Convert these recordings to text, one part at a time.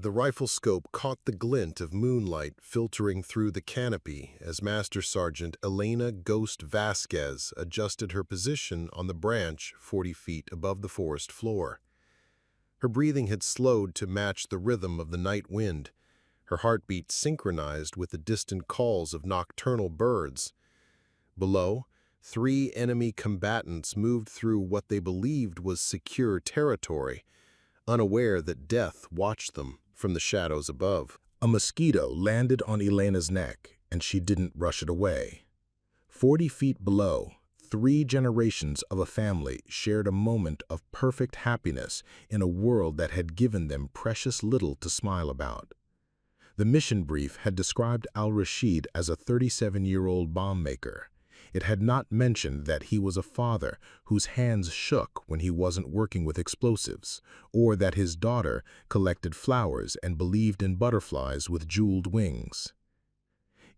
The rifle scope caught the glint of moonlight filtering through the canopy as Master Sergeant Elena Ghost Vasquez adjusted her position on the branch 40 feet above the forest floor. Her breathing had slowed to match the rhythm of the night wind, her heartbeat synchronized with the distant calls of nocturnal birds. Below, 3 enemy combatants moved through what they believed was secure territory, unaware that death watched them from the shadows above. A mosquito landed on Elena's neck, and she didn't brush it away. 40 feet below, 3 generations of a family shared a moment of perfect happiness in a world that had given them precious little to smile about. The mission brief had described Al-Rashid as a 37-year-old bomb maker. It had not mentioned that he was a father whose hands shook when he wasn't working with explosives, or that his daughter collected flowers and believed in butterflies with jeweled wings.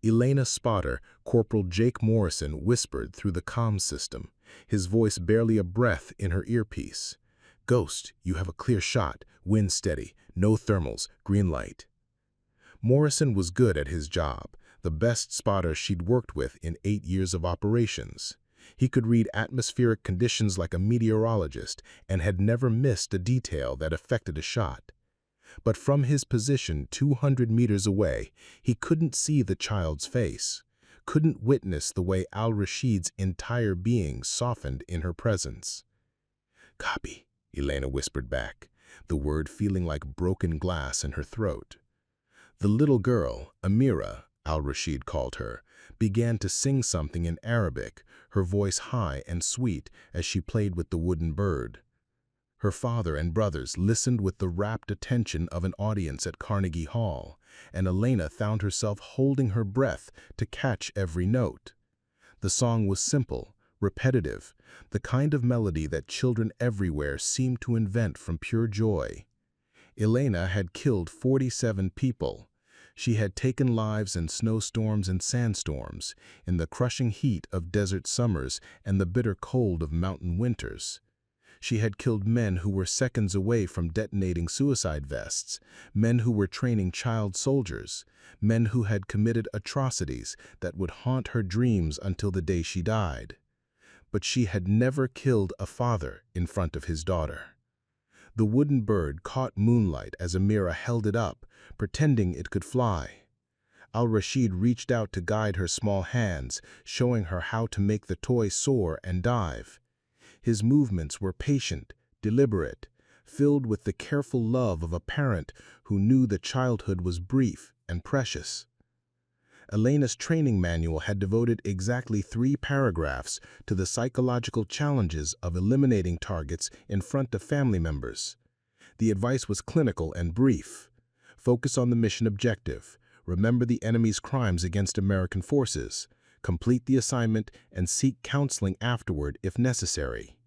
Elena's spotter, Corporal Jake Morrison, whispered through the comm system, his voice barely a breath in her earpiece. "Ghost, you have a clear shot, wind steady, no thermals, green light." Morrison was good at his job, the best spotter she'd worked with in 8 years of operations. He could read atmospheric conditions like a meteorologist and had never missed a detail that affected a shot. But from his position 200 meters away, he couldn't see the child's face, couldn't witness the way Al-Rashid's entire being softened in her presence. "Copy," Elena whispered back, the word feeling like broken glass in her throat. The little girl, Amira, Al-Rashid called her, began to sing something in Arabic, her voice high and sweet as she played with the wooden bird. Her father and brothers listened with the rapt attention of an audience at Carnegie Hall, and Elena found herself holding her breath to catch every note. The song was simple, repetitive, the kind of melody that children everywhere seemed to invent from pure joy. Elena had killed 47 people. She had taken lives in snowstorms and sandstorms, in the crushing heat of desert summers and the bitter cold of mountain winters. She had killed men who were seconds away from detonating suicide vests, men who were training child soldiers, men who had committed atrocities that would haunt her dreams until the day she died. But she had never killed a father in front of his daughter. The wooden bird caught moonlight as Amira held it up, pretending it could fly. Al-Rashid reached out to guide her small hands, showing her how to make the toy soar and dive. His movements were patient, deliberate, filled with the careful love of a parent who knew that childhood was brief and precious. Elena's training manual had devoted exactly 3 paragraphs to the psychological challenges of eliminating targets in front of family members. The advice was clinical and brief. Focus on the mission objective, remember the enemy's crimes against American forces, complete the assignment, and seek counseling afterward if necessary.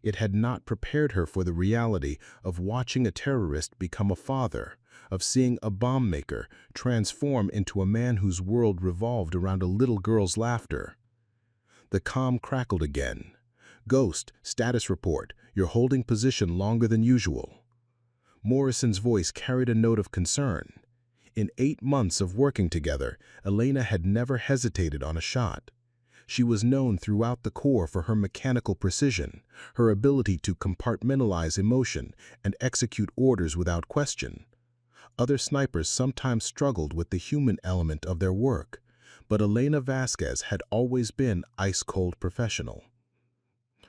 It had not prepared her for the reality of watching a terrorist become a father, of seeing a bomb maker transform into a man whose world revolved around a little girl's laughter. The comm crackled again. "Ghost, status report. You're holding position longer than usual." Morrison's voice carried a note of concern. In 8 months of working together, Elena had never hesitated on a shot. She was known throughout the Corps for her mechanical precision, her ability to compartmentalize emotion and execute orders without question. Other snipers sometimes struggled with the human element of their work, but Elena Vasquez had always been ice-cold professional.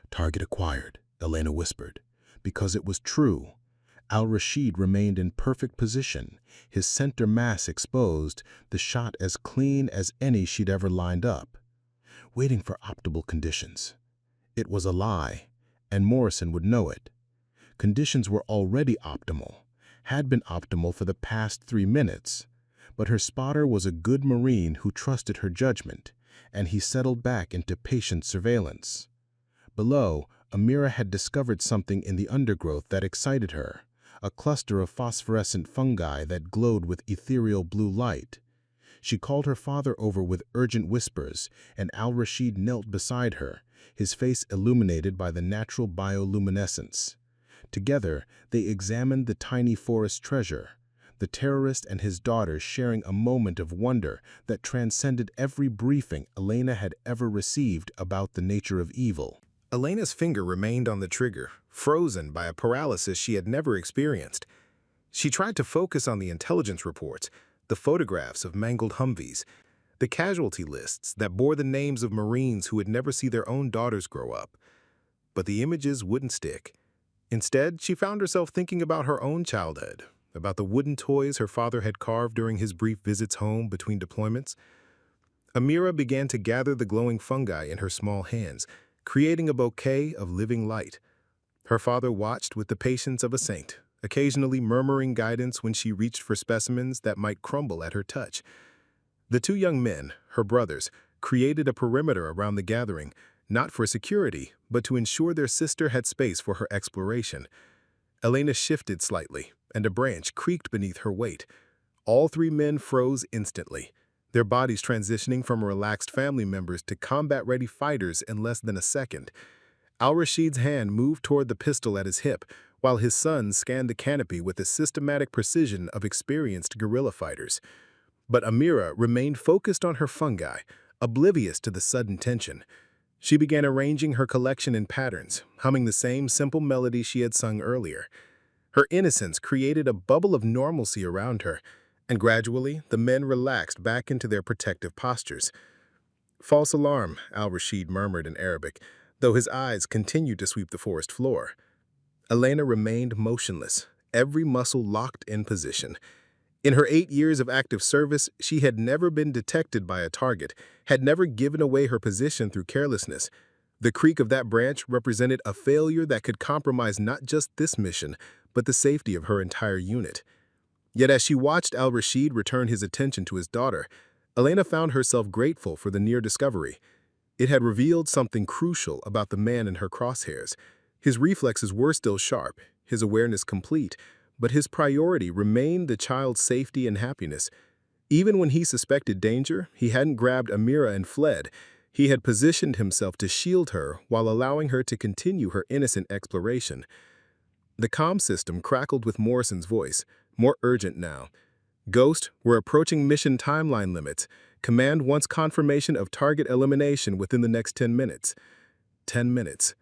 "Target acquired," Elena whispered, because it was true. Al-Rashid remained in perfect position, his center mass exposed, the shot as clean as any she'd ever lined up. Waiting for optimal conditions. It was a lie, and Morrison would know it. Conditions were already optimal, had been optimal for the past 3 minutes, but her spotter was a good Marine who trusted her judgment, and he settled back into patient surveillance. Below, Amira had discovered something in the undergrowth that excited her, a cluster of phosphorescent fungi that glowed with ethereal blue light. She called her father over with urgent whispers, and Al-Rashid knelt beside her, his face illuminated by the natural bioluminescence. Together, they examined the tiny forest treasure, the terrorist and his daughter sharing a moment of wonder that transcended every briefing Elena had ever received about the nature of evil. Elena's finger remained on the trigger, frozen by a paralysis she had never experienced. She tried to focus on the intelligence reports, the photographs of mangled Humvees, the casualty lists that bore the names of Marines who would never see their own daughters grow up. But the images wouldn't stick. Instead, she found herself thinking about her own childhood, about the wooden toys her father had carved during his brief visits home between deployments. Amira began to gather the glowing fungi in her small hands, creating a bouquet of living light. Her father watched with the patience of a saint, occasionally murmuring guidance when she reached for specimens that might crumble at her touch. The two young men, her brothers, created a perimeter around the gathering, not for security, but to ensure their sister had space for her exploration. Elena shifted slightly, and a branch creaked beneath her weight. All three men froze instantly, their bodies transitioning from relaxed family members to combat-ready fighters in less than a second. Al-Rashid's hand moved toward the pistol at his hip, while his son scanned the canopy with the systematic precision of experienced guerrilla fighters. But Amira remained focused on her fungi, oblivious to the sudden tension. She began arranging her collection in patterns, humming the same simple melody she had sung earlier. Her innocence created a bubble of normalcy around her, and gradually the men relaxed back into their protective postures. "False alarm," Al-Rashid murmured in Arabic, though his eyes continued to sweep the forest floor. Elena remained motionless, every muscle locked in position. In her 8 years of active service, she had never been detected by a target, had never given away her position through carelessness. The creak of that branch represented a failure that could compromise not just this mission, but the safety of her entire unit. Yet as she watched Al-Rashid return his attention to his daughter, Elena found herself grateful for the near discovery. It had revealed something crucial about the man in her crosshairs. His reflexes were still sharp, his awareness complete, but his priority remained the child's safety and happiness. Even when he suspected danger, he hadn't grabbed Amira and fled. He had positioned himself to shield her while allowing her to continue her innocent exploration. The comm system crackled with Morrison's voice, more urgent now. "Ghost, we're approaching mission timeline limits. Command wants confirmation of target elimination within the next 10 minutes. 10 minutes.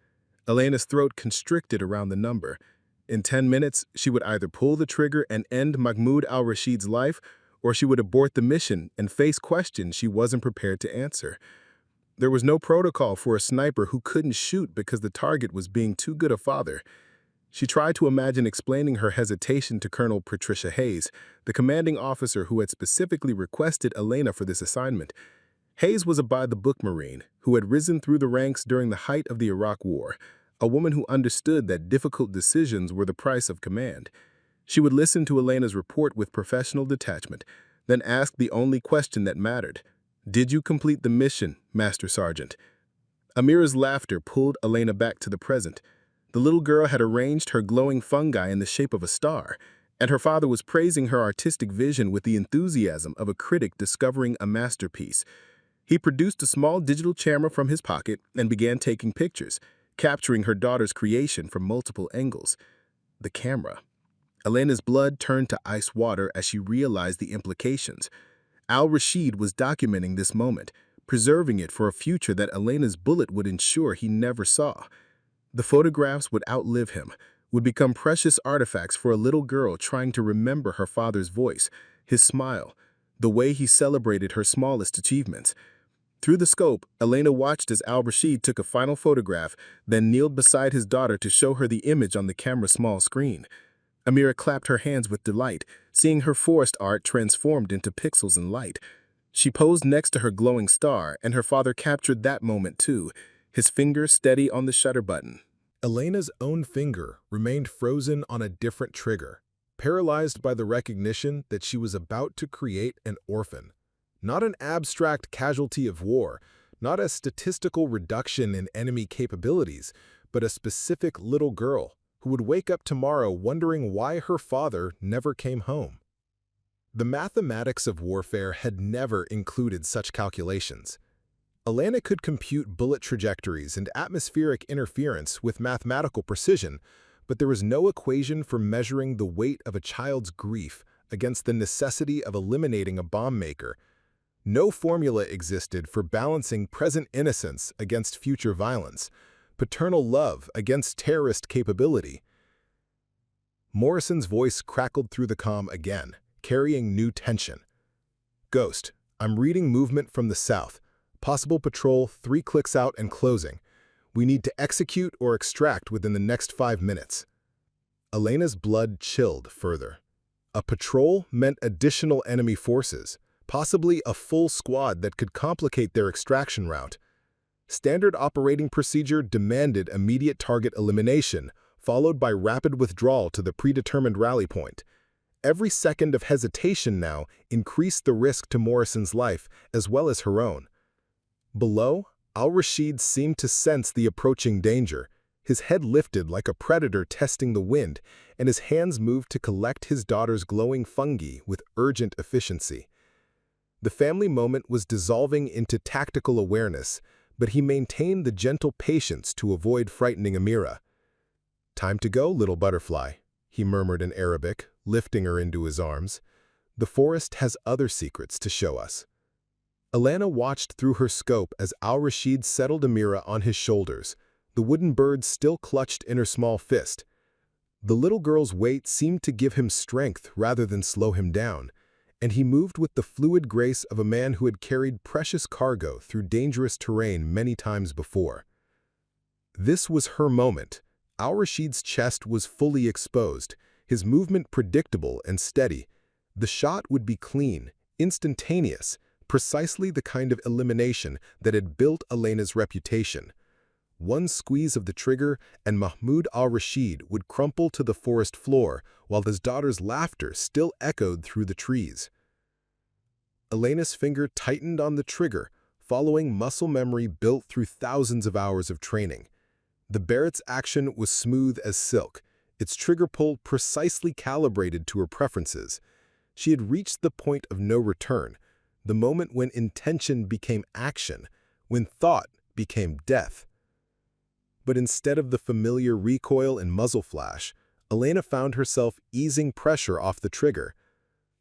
Elena's throat constricted around the number. In 10 minutes, she would either pull the trigger and end Mahmoud Al-Rashid's life, or she would abort the mission and face questions she wasn't prepared to answer. There was no protocol for a sniper who couldn't shoot because the target was being too good a father. She tried to imagine explaining her hesitation to Colonel Patricia Hayes, the commanding officer who had specifically requested Elena for this assignment. Hayes was a by-the-book Marine who had risen through the ranks during the height of the Iraq War, a woman who understood that difficult decisions were the price of command. She would listen to Elena's report with professional detachment, then ask the only question that mattered. "Did you complete the mission, Master Sergeant?" Amira's laughter pulled Elena back to the present. The little girl had arranged her glowing fungi in the shape of a star, and her father was praising her artistic vision with the enthusiasm of a critic discovering a masterpiece. He produced a small digital camera from his pocket and began taking pictures, capturing her daughter's creation from multiple angles. The camera. Elena's blood turned to ice water as she realized the implications. Al-Rashid was documenting this moment, preserving it for a future that Elena's bullet would ensure he never saw. The photographs would outlive him, would become precious artifacts for a little girl trying to remember her father's voice, his smile, the way he celebrated her smallest achievements. Through the scope, Elena watched as Al-Rashid took a final photograph, then kneeled beside his daughter to show her the image on the camera's small screen. Amira clapped her hands with delight, seeing her forest art transformed into pixels and light. She posed next to her glowing star, and her father captured that moment too, his finger steady on the shutter button. Elena's own finger remained frozen on a different trigger, paralyzed by the recognition that she was about to create an orphan. Not an abstract casualty of war, not a statistical reduction in enemy capabilities, but a specific little girl who would wake up tomorrow wondering why her father never came home. The mathematics of warfare had never included such calculations. Elena could compute bullet trajectories and atmospheric interference with mathematical precision, but there was no equation for measuring the weight of a child's grief against the necessity of eliminating a bomb maker. No formula existed for balancing present innocence against future violence, paternal love against terrorist capability. Morrison's voice crackled through the comm again, carrying new tension. "Ghost, I'm reading movement from the south. Possible patrol 3 clicks out and closing. We need to execute or extract within the next 5 minutes." Elena's blood chilled further. A patrol meant additional enemy forces, possibly a full squad that could complicate their extraction route. Standard operating procedure demanded immediate target elimination, followed by rapid withdrawal to the predetermined rally point. Every second of hesitation now increased the risk to Morrison's life as well as her own. Below, Al-Rashid seemed to sense the approaching danger. His head lifted like a predator testing the wind, and his hands moved to collect his daughter's glowing fungi with urgent efficiency. The family moment was dissolving into tactical awareness, but he maintained the gentle patience to avoid frightening Amira. "Time to go, little butterfly," he murmured in Arabic, lifting her into his arms. "The forest has other secrets to show us." Elena watched through her scope as Al-Rashid settled Amira on his shoulders, the wooden bird still clutched in her small fist. The little girl's weight seemed to give him strength rather than slow him down, and he moved with the fluid grace of a man who had carried precious cargo through dangerous terrain many times before. This was her moment. Al-Rashid's chest was fully exposed, his movement predictable and steady. The shot would be clean, instantaneous, precisely the kind of elimination that had built Elena's reputation. One squeeze of the trigger, and Mahmoud Al-Rashid would crumple to the forest floor, while his daughter's laughter still echoed through the trees. Elena's finger tightened on the trigger, following muscle memory built through thousands of hours of training. The Barrett's action was smooth as silk, its trigger pull precisely calibrated to her preferences. She had reached the point of no return, the moment when intention became action, when thought became death. But instead of the familiar recoil and muzzle flash, Elena found herself easing pressure off the trigger.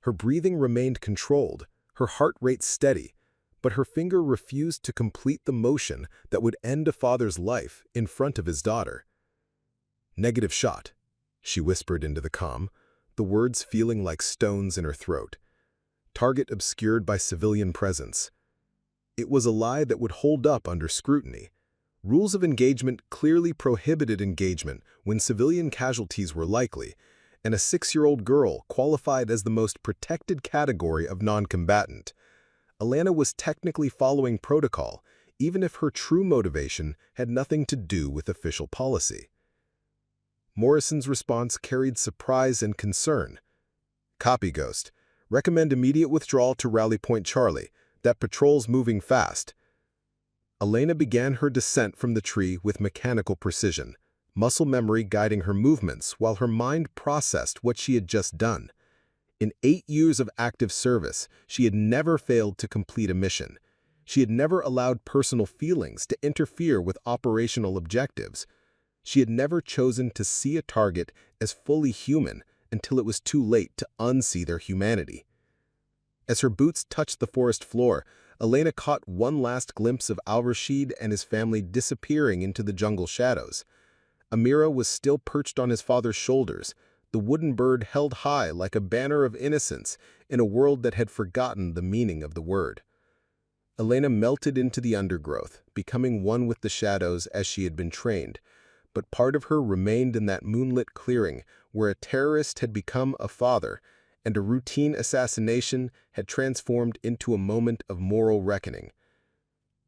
Her breathing remained controlled, her heart rate steady, but her finger refused to complete the motion that would end a father's life in front of his daughter. "Negative shot," she whispered into the comm, the words feeling like stones in her throat. Target obscured by civilian presence. It was a lie that would hold up under scrutiny. Rules of engagement clearly prohibited engagement when civilian casualties were likely, and a 6-year-old girl qualified as the most protected category of non-combatant. Elena was technically following protocol, even if her true motivation had nothing to do with official policy. Morrison's response carried surprise and concern. "Copy, Ghost. Recommend immediate withdrawal to Rally Point Charlie. That patrol's moving fast." Elena began her descent from the tree with mechanical precision, muscle memory guiding her movements while her mind processed what she had just done. In 8 years of active service, she had never failed to complete a mission. She had never allowed personal feelings to interfere with operational objectives. She had never chosen to see a target as fully human until it was too late to unsee their humanity. As her boots touched the forest floor, Elena caught one last glimpse of Al-Rashid and his family disappearing into the jungle shadows. Amira was still perched on his father's shoulders, the wooden bird held high like a banner of innocence in a world that had forgotten the meaning of the word. Elena melted into the undergrowth, becoming one with the shadows as she had been trained, but part of her remained in that moonlit clearing where a terrorist had become a father, and a routine assassination had transformed into a moment of moral reckoning.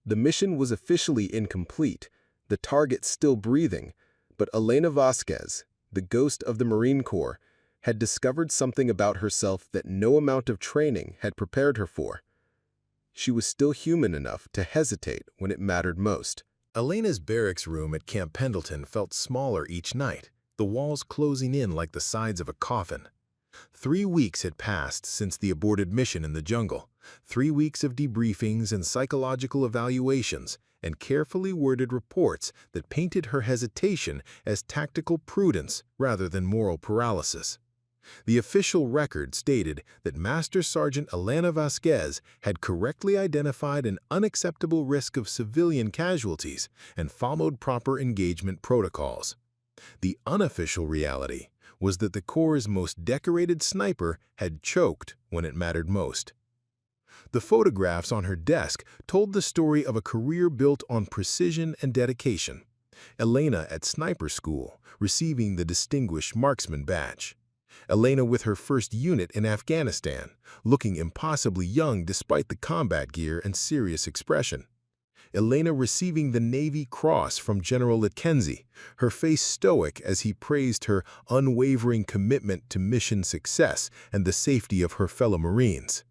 The mission was officially incomplete, the target still breathing, but Elena Vasquez, the ghost of the Marine Corps, had discovered something about herself that no amount of training had prepared her for. She was still human enough to hesitate when it mattered most. Elena's barracks room at Camp Pendleton felt smaller each night, the walls closing in like the sides of a coffin. 3 weeks had passed since the aborted mission in the jungle, 3 weeks of debriefings and psychological evaluations, and carefully worded reports that painted her hesitation as tactical prudence rather than moral paralysis. The official record stated that Master Sergeant Elena Vasquez had correctly identified an unacceptable risk of civilian casualties and followed proper engagement protocols. The unofficial reality was that the Corps' most decorated sniper had choked when it mattered most. The photographs on her desk told the story of a career built on precision and dedication. Elena at sniper school, receiving the Distinguished Marksman badge. Elena with her first unit in Afghanistan, looking impossibly young despite the combat gear and serious expression. Elena receiving the Navy Cross from General Litkenzie, her face stoic as he praised her unwavering commitment to mission success and the safety of her fellow Marines.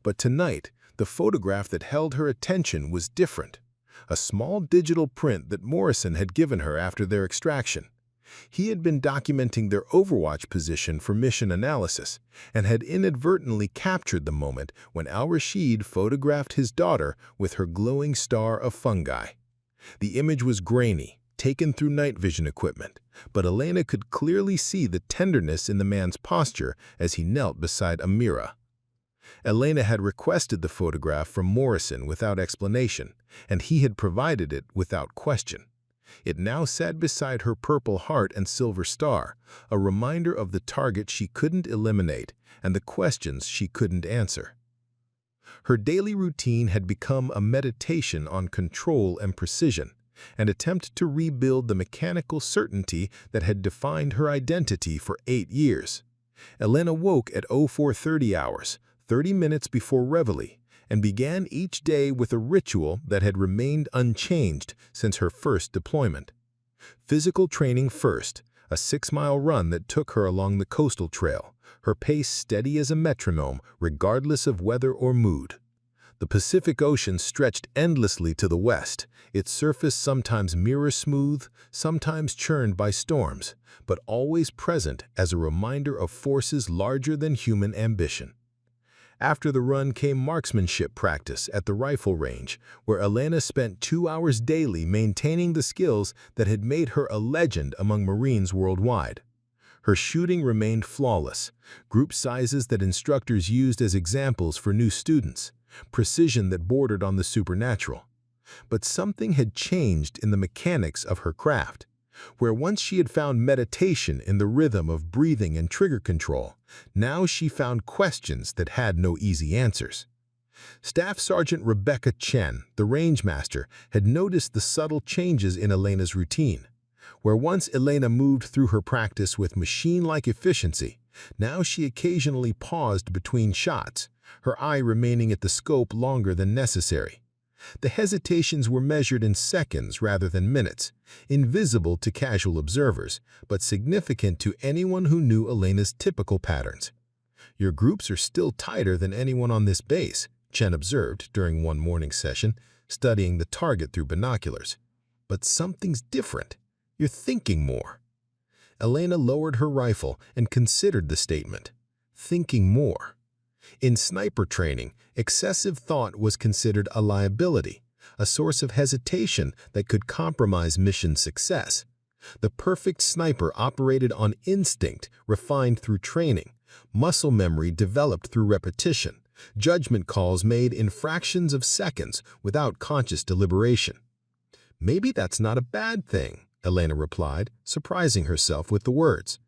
But tonight, the photograph that held her attention was different. A small digital print that Morrison had given her after their extraction. He had been documenting their overwatch position for mission analysis and had inadvertently captured the moment when Al-Rashid photographed his daughter with her glowing star of fungi. The image was grainy, taken through night vision equipment, but Elena could clearly see the tenderness in the man's posture as he knelt beside Amira. Elena had requested the photograph from Morrison without explanation, and he had provided it without question. It now sat beside her Purple Heart and Silver Star, a reminder of the target she couldn't eliminate and the questions she couldn't answer. Her daily routine had become a meditation on control and precision, an attempt to rebuild the mechanical certainty that had defined her identity for 8 years. Elena woke at 0430 hours, 30 minutes before Reveille, and began each day with a ritual that had remained unchanged since her first deployment. Physical training first, a 6-mile run that took her along the coastal trail, her pace steady as a metronome regardless of weather or mood. The Pacific Ocean stretched endlessly to the west, its surface sometimes mirror-smooth, sometimes churned by storms, but always present as a reminder of forces larger than human ambition. After the run came marksmanship practice at the rifle range, where Elena spent 2 hours daily maintaining the skills that had made her a legend among Marines worldwide. Her shooting remained flawless, group sizes that instructors used as examples for new students, precision that bordered on the supernatural. But something had changed in the mechanics of her craft. Where once she had found meditation in the rhythm of breathing and trigger control, now she found questions that had no easy answers. Staff Sergeant Rebecca Chen, the rangemaster, had noticed the subtle changes in Elena's routine. Where once Elena moved through her practice with machine-like efficiency, now she occasionally paused between shots, her eye remaining at the scope longer than necessary. The hesitations were measured in seconds rather than minutes, invisible to casual observers, but significant to anyone who knew Elena's typical patterns. "Your groups are still tighter than anyone on this base," Chen observed during one morning session, studying the target through binoculars. "But something's different. You're thinking more." Elena lowered her rifle and considered the statement. Thinking more. In sniper training, excessive thought was considered a liability, a source of hesitation that could compromise mission success. The perfect sniper operated on instinct refined through training, muscle memory developed through repetition, judgment calls made in fractions of seconds without conscious deliberation. "Maybe that's not a bad thing," Elena replied, surprising herself with the words.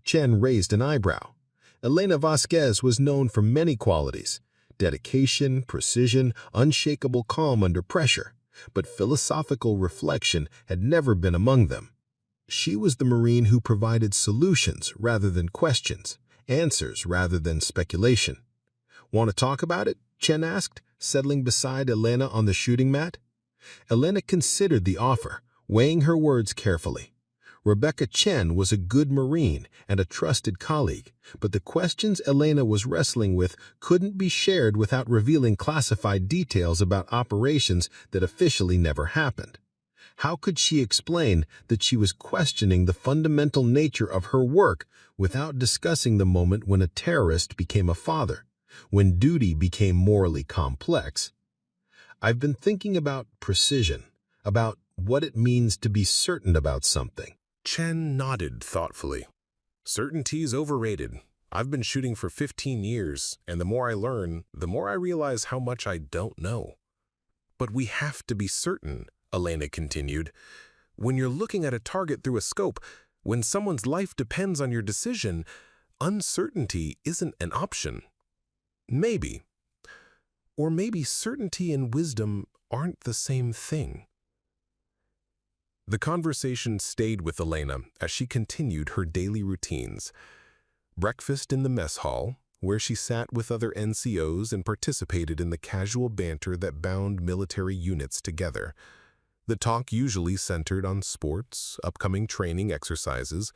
Chen raised an eyebrow. Elena Vasquez was known for many qualities: dedication, precision, unshakable calm under pressure, but philosophical reflection had never been among them. She was the Marine who provided solutions rather than questions, answers rather than speculation. "Want to talk about it?" Chen asked, settling beside Elena on the shooting mat. Elena considered the offer, weighing her words carefully. Rebecca Chen was a good Marine and a trusted colleague, but the questions Elena was wrestling with couldn't be shared without revealing classified details about operations that officially never happened. How could she explain that she was questioning the fundamental nature of her work without discussing the moment when a terrorist became a father, when duty became morally complex? "I've been thinking about precision, about what it means to be certain about something." Chen nodded thoughtfully. Certainty's overrated. I've been shooting for 15 years, and the more I learn, the more I realize how much I don't know. But we have to be certain, Elena continued. When you're looking at a target through a scope, when someone's life depends on your decision, uncertainty isn't an option. Maybe. Or maybe certainty and wisdom aren't the same thing. The conversation stayed with Elena as she continued her daily routines. Breakfast in the mess hall, where she sat with other NCOs and participated in the casual banter that bound military units together. The talk usually centered on sports, upcoming training exercises,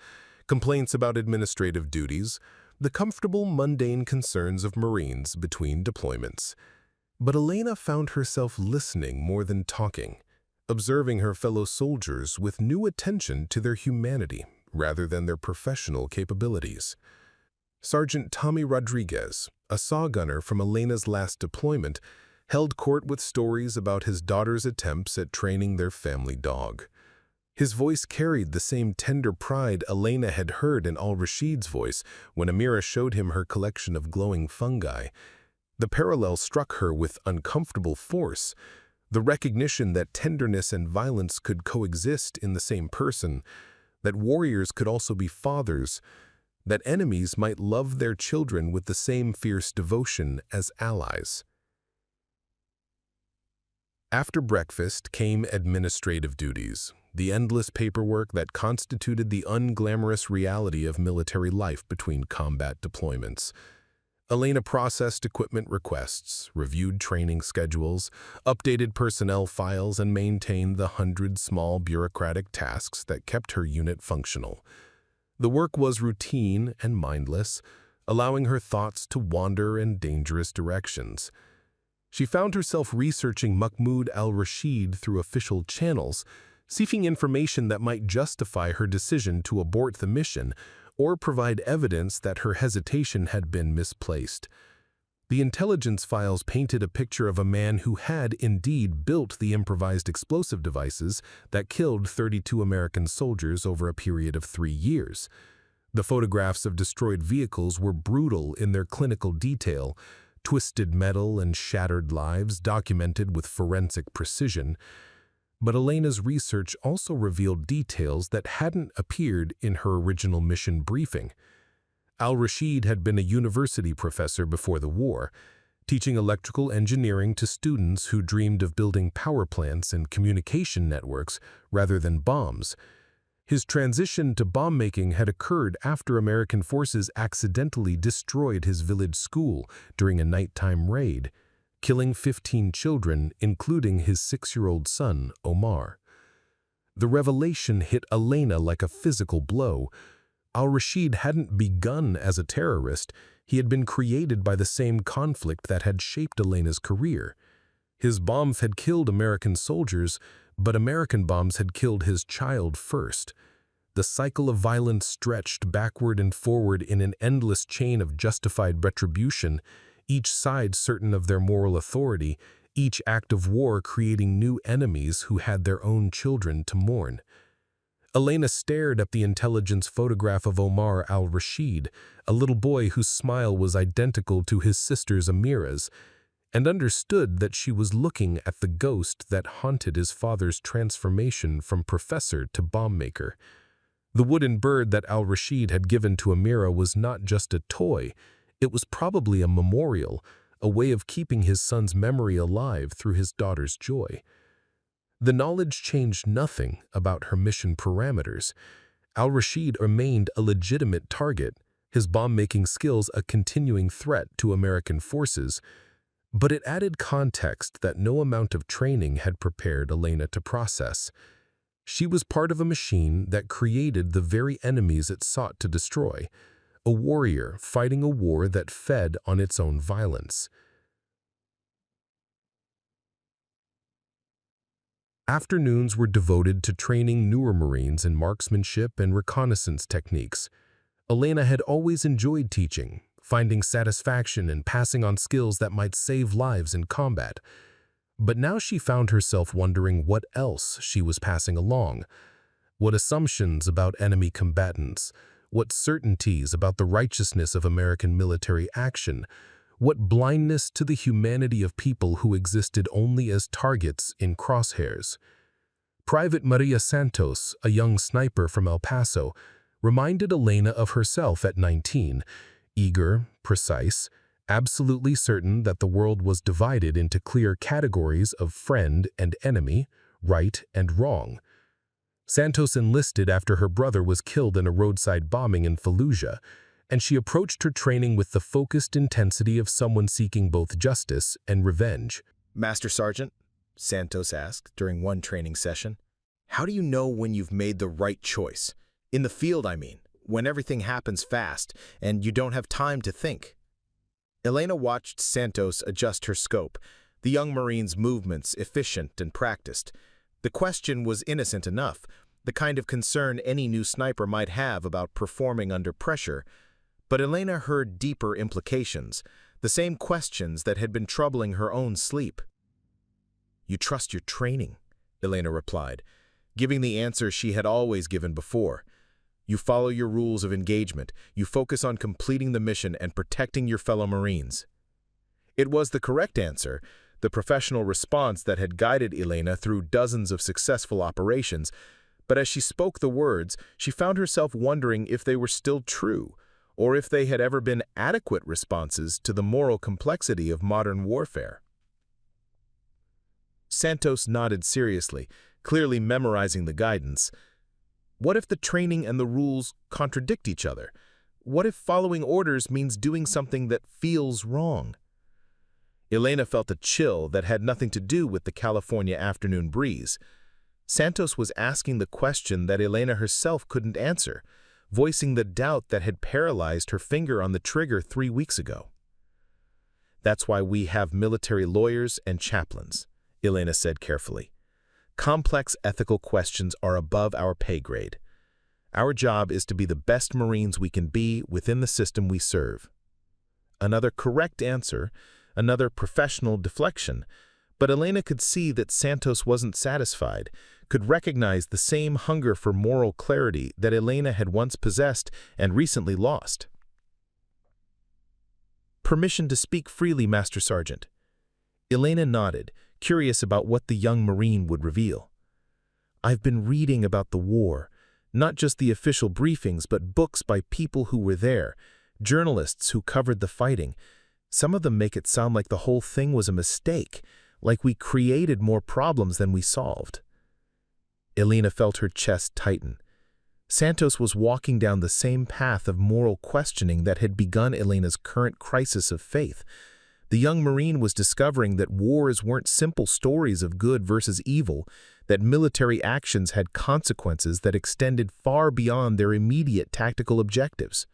complaints about administrative duties, the comfortable, mundane concerns of Marines between deployments. But Elena found herself listening more than talking, observing her fellow soldiers with new attention to their humanity rather than their professional capabilities. Sergeant Tommy Rodriguez, a saw gunner from Elena's last deployment, held court with stories about his daughter's attempts at training their family dog. His voice carried the same tender pride Elena had heard in Al-Rashid's voice when Amira showed him her collection of glowing fungi. The parallel struck her with uncomfortable force, the recognition that tenderness and violence could coexist in the same person, that warriors could also be fathers, that enemies might love their children with the same fierce devotion as allies. After breakfast came administrative duties, the endless paperwork that constituted the unglamorous reality of military life between combat deployments. Elena processed equipment requests, reviewed training schedules, updated personnel files, and maintained the 100 small bureaucratic tasks that kept her unit functional. The work was routine and mindless, allowing her thoughts to wander in dangerous directions. She found herself researching Mahmoud Al-Rashid through official channels, seeking information that might justify her decision to abort the mission or provide evidence that her hesitation had been misplaced. The intelligence files painted a picture of a man who had indeed built the improvised explosive devices that killed 32 American soldiers over a period of 3 years. The photographs of destroyed vehicles were brutal in their clinical detail, twisted metal and shattered lives documented with forensic precision. But Elena's research also revealed details that hadn't appeared in her original mission briefing. Al-Rashid had been a university professor before the war, teaching electrical engineering to students who dreamed of building power plants and communication networks rather than bombs. His transition to bomb-making had occurred after American forces accidentally destroyed his village school during a nighttime raid, killing 15 children, including his 6-year-old son, Omar. The revelation hit Elena like a physical blow. Al-Rashid hadn't begun as a terrorist. He had been created by the same conflict that had shaped Elena's career. His bombs had killed American soldiers, but American bombs had killed his child first. The cycle of violence stretched backward and forward in an endless chain of justified retribution, each side certain of their moral authority, each act of war creating new enemies who had their own children to mourn. Elena stared at the intelligence photograph of Omar Al-Rashid, a little boy whose smile was identical to his sister's Amira's, and understood that she was looking at the ghost that haunted his father's transformation from professor to bomb maker. The wooden bird that Al-Rashid had given to Amira was not just a toy, it was probably a memorial, a way of keeping his son's memory alive through his daughter's joy. The knowledge changed nothing about her mission parameters. Al-Rashid remained a legitimate target, his bomb-making skills a continuing threat to American forces, but it added context that no amount of training had prepared Elena to process. She was part of a machine that created the very enemies it sought to destroy, a warrior fighting a war that fed on its own violence. Afternoons were devoted to training newer Marines in marksmanship and reconnaissance techniques. Elena had always enjoyed teaching, finding satisfaction in passing on skills that might save lives in combat. But now she found herself wondering what else she was passing along. What assumptions about enemy combatants, What certainties about the righteousness of American military action? What blindness to the humanity of people who existed only as targets in crosshairs? Private Maria Santos, a young sniper from El Paso, reminded Elena of herself at 19, eager, precise, absolutely certain that the world was divided into clear categories of friend and enemy, right and wrong. Santos enlisted after her brother was killed in a roadside bombing in Fallujah, and she approached her training with the focused intensity of someone seeking both justice and revenge. "Master Sergeant," Santos asked during one training session, "how do you know when you've made the right choice? In the field, I mean, when everything happens fast and you don't have time to think." Elena watched Santos adjust her scope, the young Marine's movements efficient and practiced. The question was innocent enough, the kind of concern any new sniper might have about performing under pressure. But Elena heard deeper implications, the same questions that had been troubling her own sleep. "You trust your training," Elena replied, giving the answer she had always given before. "You follow your rules of engagement, you focus on completing the mission and protecting your fellow Marines." It was the correct answer, the professional response that had guided Elena through dozens of successful operations, but as she spoke the words, she found herself wondering if they were still true, or if they had ever been adequate responses to the moral complexity of modern warfare. Santos nodded seriously, clearly memorizing the guidance. What if the training and the rules contradict each other? What if following orders means doing something that feels wrong? Elena felt a chill that had nothing to do with the California afternoon breeze. Santos was asking the question that Elena herself couldn't answer, voicing the doubt that had paralyzed her finger on the trigger 3 weeks ago. "That's why we have military lawyers and chaplains," Elena said carefully. "Complex ethical questions are above our pay grade. Our job is to be the best Marines we can be within the system we serve." Another correct answer, another professional deflection, but Elena could see that Santos wasn't satisfied, could recognize the same hunger for moral clarity that Elena had once possessed and recently lost. "Permission to speak freely, Master Sergeant." Elena nodded, curious about what the young Marine would reveal. "I've been reading about the war, not just the official briefings, but books by people who were there, journalists who covered the fighting. Some of them make it sound like the whole thing was a mistake, like we created more problems than we solved." Elena felt her chest tighten. Santos was walking down the same path of moral questioning that had begun Elena's current crisis of faith. The young Marine was discovering that wars weren't simple stories of good versus evil, that military actions had consequences that extended far beyond their immediate tactical objectives.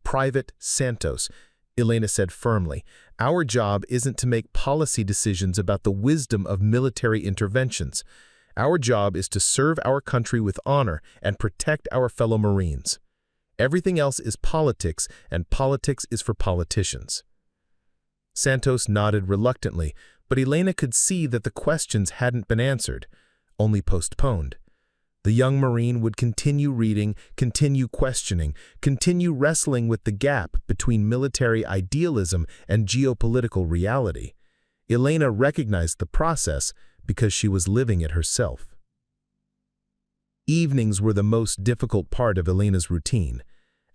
"Private Santos," Elena said firmly, "our job isn't to make policy decisions about the wisdom of military interventions. Our job is to serve our country with honor and protect our fellow Marines. Everything else is politics, and politics is for politicians." Santos nodded reluctantly, but Elena could see that the questions hadn't been answered, only postponed. The young Marine would continue reading, continue questioning, continue wrestling with the gap between military idealism and geopolitical reality. Elena recognized the process because she was living it herself. Evenings were the most difficult part of Elena's routine.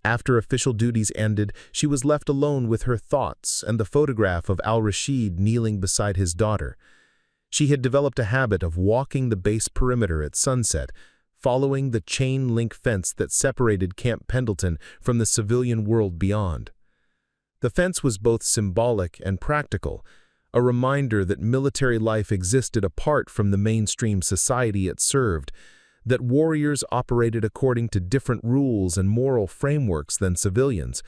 After official duties ended, she was left alone with her thoughts and the photograph of Al-Rashid kneeling beside his daughter. She had developed a habit of walking the base perimeter at sunset, following the chain-link fence that separated Camp Pendleton from the civilian world beyond. The fence was both symbolic and practical, a reminder that military life existed apart from the mainstream society it served, that warriors operated according to different rules and moral frameworks than civilians.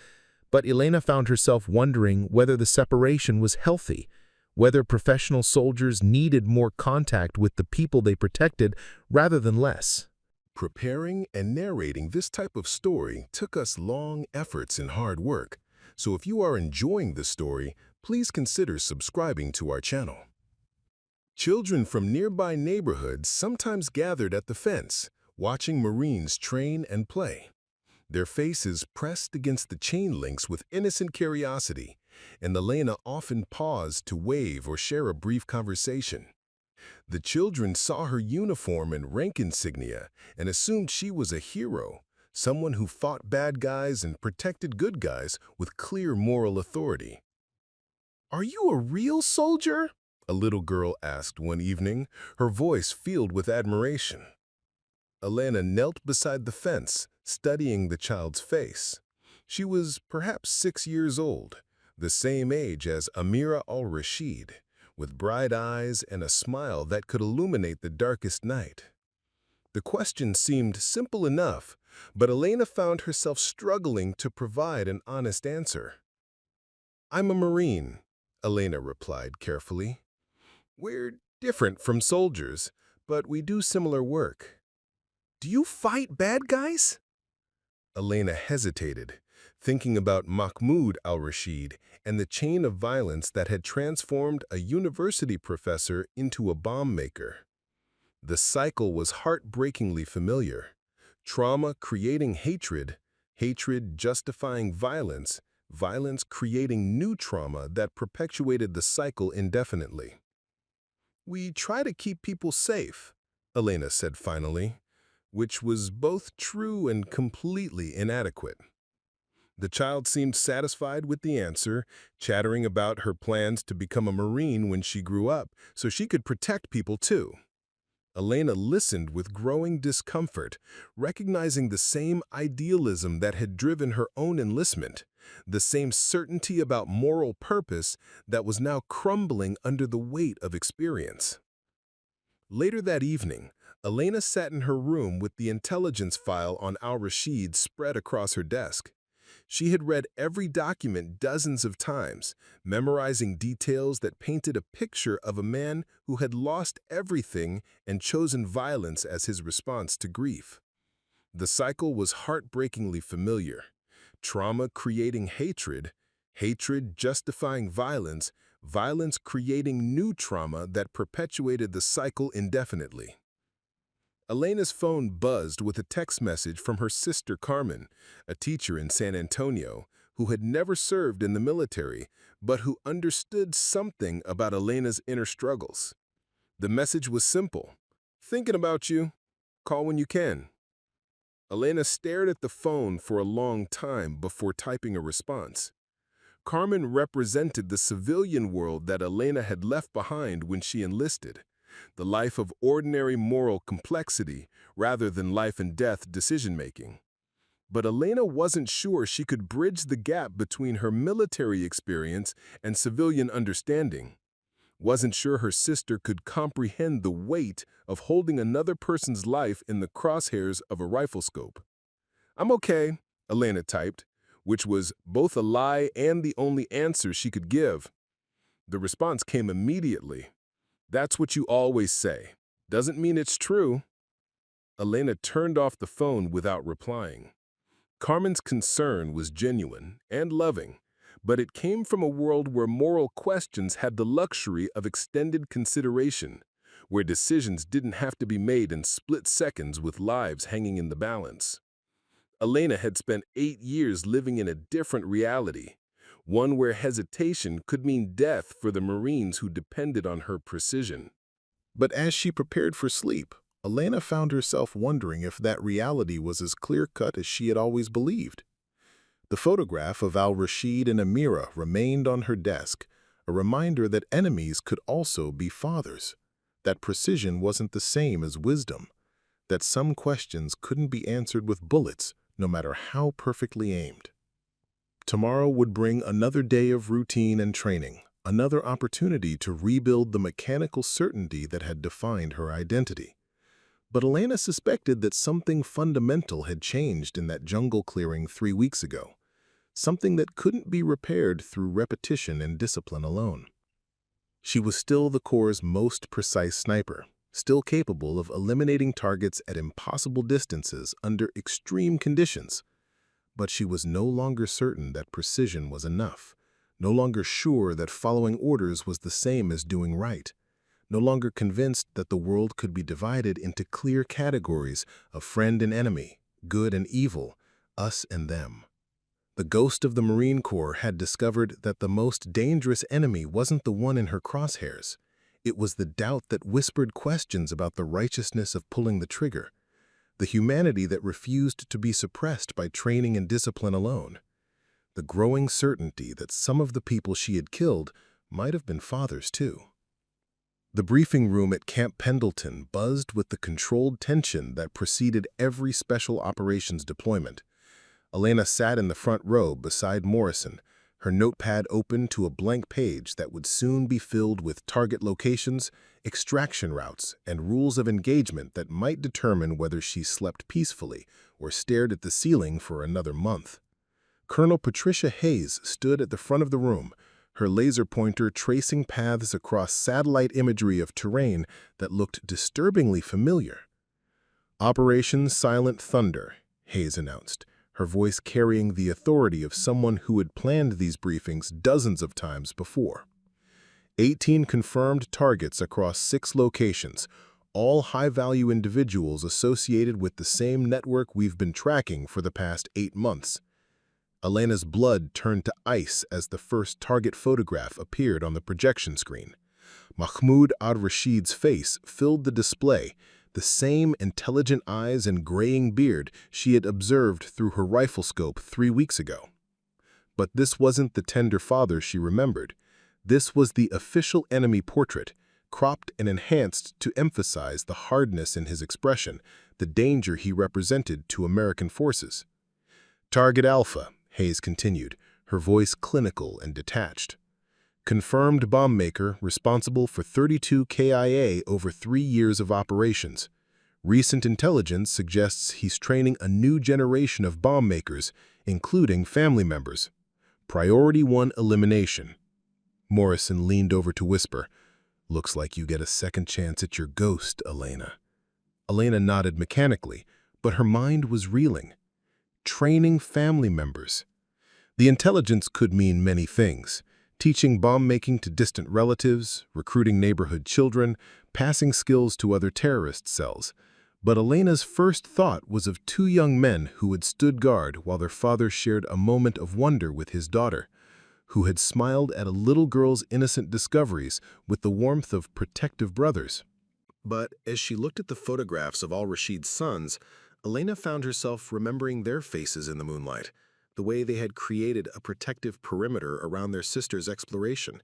But Elena found herself wondering whether the separation was healthy, whether professional soldiers needed more contact with the people they protected rather than less. Preparing and narrating this type of story took us long efforts and hard work, so if you are enjoying this story, please consider subscribing to our channel. Children from nearby neighborhoods sometimes gathered at the fence, watching Marines train and play. their faces pressed against the chain links with innocent curiosity, and Elena often paused to wave or share a brief conversation. The children saw her uniform and rank insignia and assumed she was a hero, someone who fought bad guys and protected good guys with clear moral authority. "Are you a real soldier?" a little girl asked one evening, her voice filled with admiration. Elena knelt beside the fence, studying the child's face. She was perhaps 6 years old, the same age as Mahmoud Al-Rashid, with bright eyes and a smile that could illuminate the darkest night. The question seemed simple enough, but Elena found herself struggling to provide an honest answer. "I'm a Marine," Elena replied carefully. "We're different from soldiers, but we do similar work." "Do you fight bad guys?" Elena hesitated, thinking about Mahmoud Al-Rashid and the chain of violence that had transformed a university professor into a bomb maker. The cycle was heartbreakingly familiar. Trauma creating hatred, hatred justifying violence, violence creating new trauma that perpetuated the cycle indefinitely. "We try to keep people safe," Elena said finally, which was both true and completely inadequate. The child seemed satisfied with the answer, chattering about her plans to become a Marine when she grew up, so she could protect people too. Elena listened with growing discomfort, recognizing the same idealism that had driven her own enlistment, the same certainty about moral purpose that was now crumbling under the weight of experience. Later that evening, Elena sat in her room with the intelligence file on Al-Rashid spread across her desk. She had read every document dozens of times, memorizing details that painted a picture of a man who had lost everything and chosen violence as his response to grief. The cycle was heartbreakingly familiar. Trauma creating hatred, hatred justifying violence, violence creating new trauma that perpetuated the cycle indefinitely. Elena's phone buzzed with a text message from her sister Carmen, a teacher in San Antonio, who had never served in the military, but who understood something about Elena's inner struggles. The message was simple: "Thinking about you. Call when you can." Elena stared at the phone for a long time before typing a response. Carmen represented the civilian world that Elena had left behind when she enlisted, the life of ordinary moral complexity rather than life-and-death decision-making. But Elena wasn't sure she could bridge the gap between her military experience and civilian understanding. Wasn't sure her sister could comprehend the weight of holding another person's life in the crosshairs of a rifle scope. "I'm okay," Elena typed, which was both a lie and the only answer she could give. The response came immediately. "That's what you always say. Doesn't mean it's true." Elena turned off the phone without replying. Carmen's concern was genuine and loving, but it came from a world where moral questions had the luxury of extended consideration, where decisions didn't have to be made in split seconds with lives hanging in the balance. Elena had spent 8 years living in a different reality, one where hesitation could mean death for the Marines who depended on her precision. But as she prepared for sleep, Elena found herself wondering if that reality was as clear-cut as she had always believed. The photograph of Al-Rashid and Amira remained on her desk, a reminder that enemies could also be fathers, that precision wasn't the same as wisdom, that some questions couldn't be answered with bullets, no matter how perfectly aimed. Tomorrow would bring another day of routine and training, another opportunity to rebuild the mechanical certainty that had defined her identity. But Elena suspected that something fundamental had changed in that jungle clearing 3 weeks ago, something that couldn't be repaired through repetition and discipline alone. She was still the Corps' most precise sniper, still capable of eliminating targets at impossible distances under extreme conditions. But she was no longer certain that precision was enough, no longer sure that following orders was the same as doing right, no longer convinced that the world could be divided into clear categories of friend and enemy, good and evil, us and them. The ghost of the Marine Corps had discovered that the most dangerous enemy wasn't the one in her crosshairs. It was the doubt that whispered questions about the righteousness of pulling the trigger, the humanity that refused to be suppressed by training and discipline alone, the growing certainty that some of the people she had killed might have been fathers too. The briefing room at Camp Pendleton buzzed with the controlled tension that preceded every special operations deployment. Elena sat in the front row beside Morrison, her notepad open to a blank page that would soon be filled with target locations, extraction routes, and rules of engagement that might determine whether she slept peacefully or stared at the ceiling for another month. Colonel Patricia Hayes stood at the front of the room, her laser pointer tracing paths across satellite imagery of terrain that looked disturbingly familiar. "Operation Silent Thunder," Hayes announced, her voice carrying the authority of someone who had planned these briefings dozens of times before. 18 confirmed targets across 6 locations, all high-value individuals associated with the same network we've been tracking for the past 8 months. Elena's blood turned to ice as the first target photograph appeared on the projection screen. Mahmoud Al-Rashid's face filled the display, the same intelligent eyes and graying beard she had observed through her rifle scope 3 weeks ago. But this wasn't the tender father she remembered. This was the official enemy portrait, cropped and enhanced to emphasize the hardness in his expression, the danger he represented to American forces. "Target Alpha," Hayes continued, her voice clinical and detached. "Confirmed bomb maker responsible for 32 KIA over 3 years of operations. Recent intelligence suggests he's training a new generation of bomb makers, including family members. Priority 1 elimination." Morrison leaned over to whisper, "Looks like you get a second chance at your ghost, Elena." Elena nodded mechanically, but her mind was reeling. Training family members. The intelligence could mean many things. Teaching bomb-making to distant relatives, recruiting neighborhood children, passing skills to other terrorist cells. But Elena's first thought was of 2 young men who had stood guard while their father shared a moment of wonder with his daughter, who had smiled at a little girl's innocent discoveries with the warmth of protective brothers. But as she looked at the photographs of Al-Rashid's sons, Elena found herself remembering their faces in the moonlight, the way they had created a protective perimeter around their sister's exploration,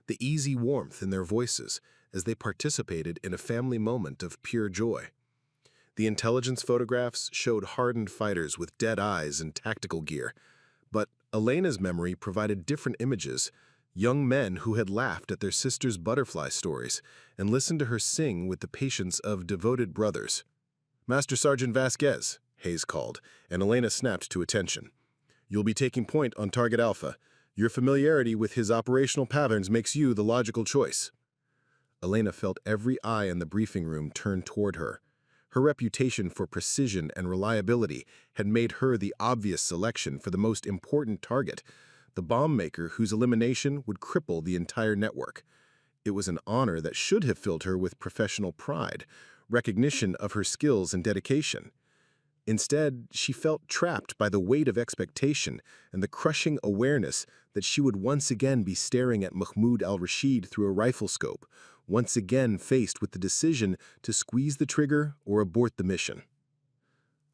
the easy warmth in their voices as they participated in a family moment of pure joy. The intelligence photographs showed hardened fighters with dead eyes and tactical gear, but Elena's memory provided different images, young men who had laughed at their sister's butterfly stories and listened to her sing with the patience of devoted brothers. "Master Sergeant Vasquez," Hayes called, and Elena snapped to attention. "You'll be taking point on Target Alpha. Your familiarity with his operational patterns makes you the logical choice." Elena felt every eye in the briefing room turn toward her. Her reputation for precision and reliability had made her the obvious selection for the most important target, the bomb maker whose elimination would cripple the entire network. It was an honor that should have filled her with professional pride, recognition of her skills and dedication. Instead, she felt trapped by the weight of expectation and the crushing awareness that she would once again be staring at Mahmoud Al-Rashid through a rifle scope, once again faced with the decision to squeeze the trigger or abort the mission.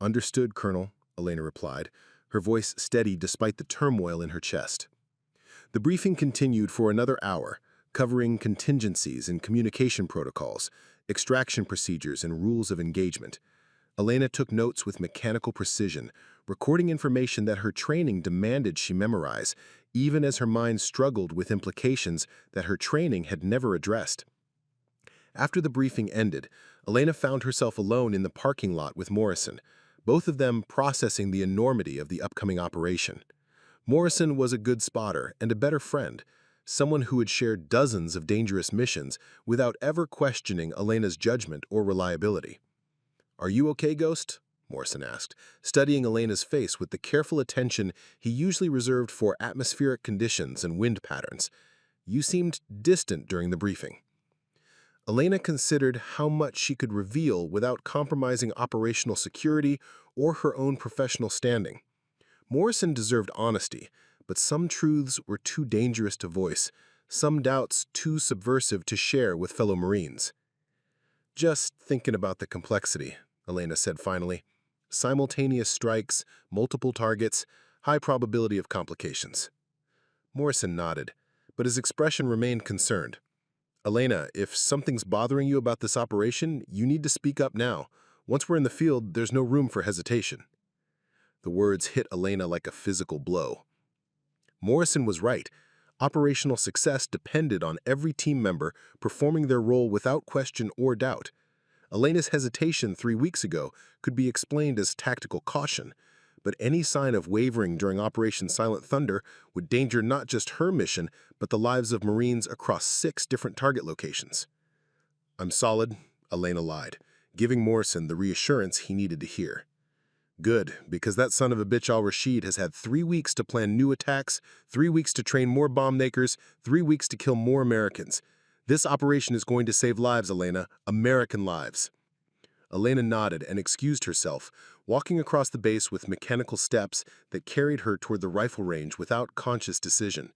"Understood, Colonel," Elena replied, her voice steady despite the turmoil in her chest. The briefing continued for another hour, covering contingencies and communication protocols, extraction procedures and rules of engagement. Elena took notes with mechanical precision, recording information that her training demanded she memorize, even as her mind struggled with implications that her training had never addressed. After the briefing ended, Elena found herself alone in the parking lot with Morrison, both of them processing the enormity of the upcoming operation. Morrison was a good spotter and a better friend, someone who had shared dozens of dangerous missions without ever questioning Elena's judgment or reliability. "Are you okay, Ghost?" Morrison asked, studying Elena's face with the careful attention he usually reserved for atmospheric conditions and wind patterns. "You seemed distant during the briefing." Elena considered how much she could reveal without compromising operational security or her own professional standing. Morrison deserved honesty, but some truths were too dangerous to voice, some doubts too subversive to share with fellow Marines. "Just thinking about the complexity," Elena said finally. "Simultaneous strikes, multiple targets, high probability of complications." Morrison nodded, but his expression remained concerned. "Elena, if something's bothering you about this operation, you need to speak up now. Once we're in the field, there's no room for hesitation." The words hit Elena like a physical blow. Morrison was right. Operational success depended on every team member performing their role without question or doubt. Elena's hesitation 3 weeks ago could be explained as tactical caution, but any sign of wavering during Operation Silent Thunder would danger not just her mission, but the lives of Marines across 6 different target locations. "I'm solid," Elena lied, giving Morrison the reassurance he needed to hear. "Good, because that son of a bitch Al-Rashid has had 3 weeks to plan new attacks, 3 weeks to train more bomb makers, 3 weeks to kill more Americans. This operation is going to save lives, Elena, American lives." Elena nodded and excused herself, walking across the base with mechanical steps that carried her toward the rifle range without conscious decision.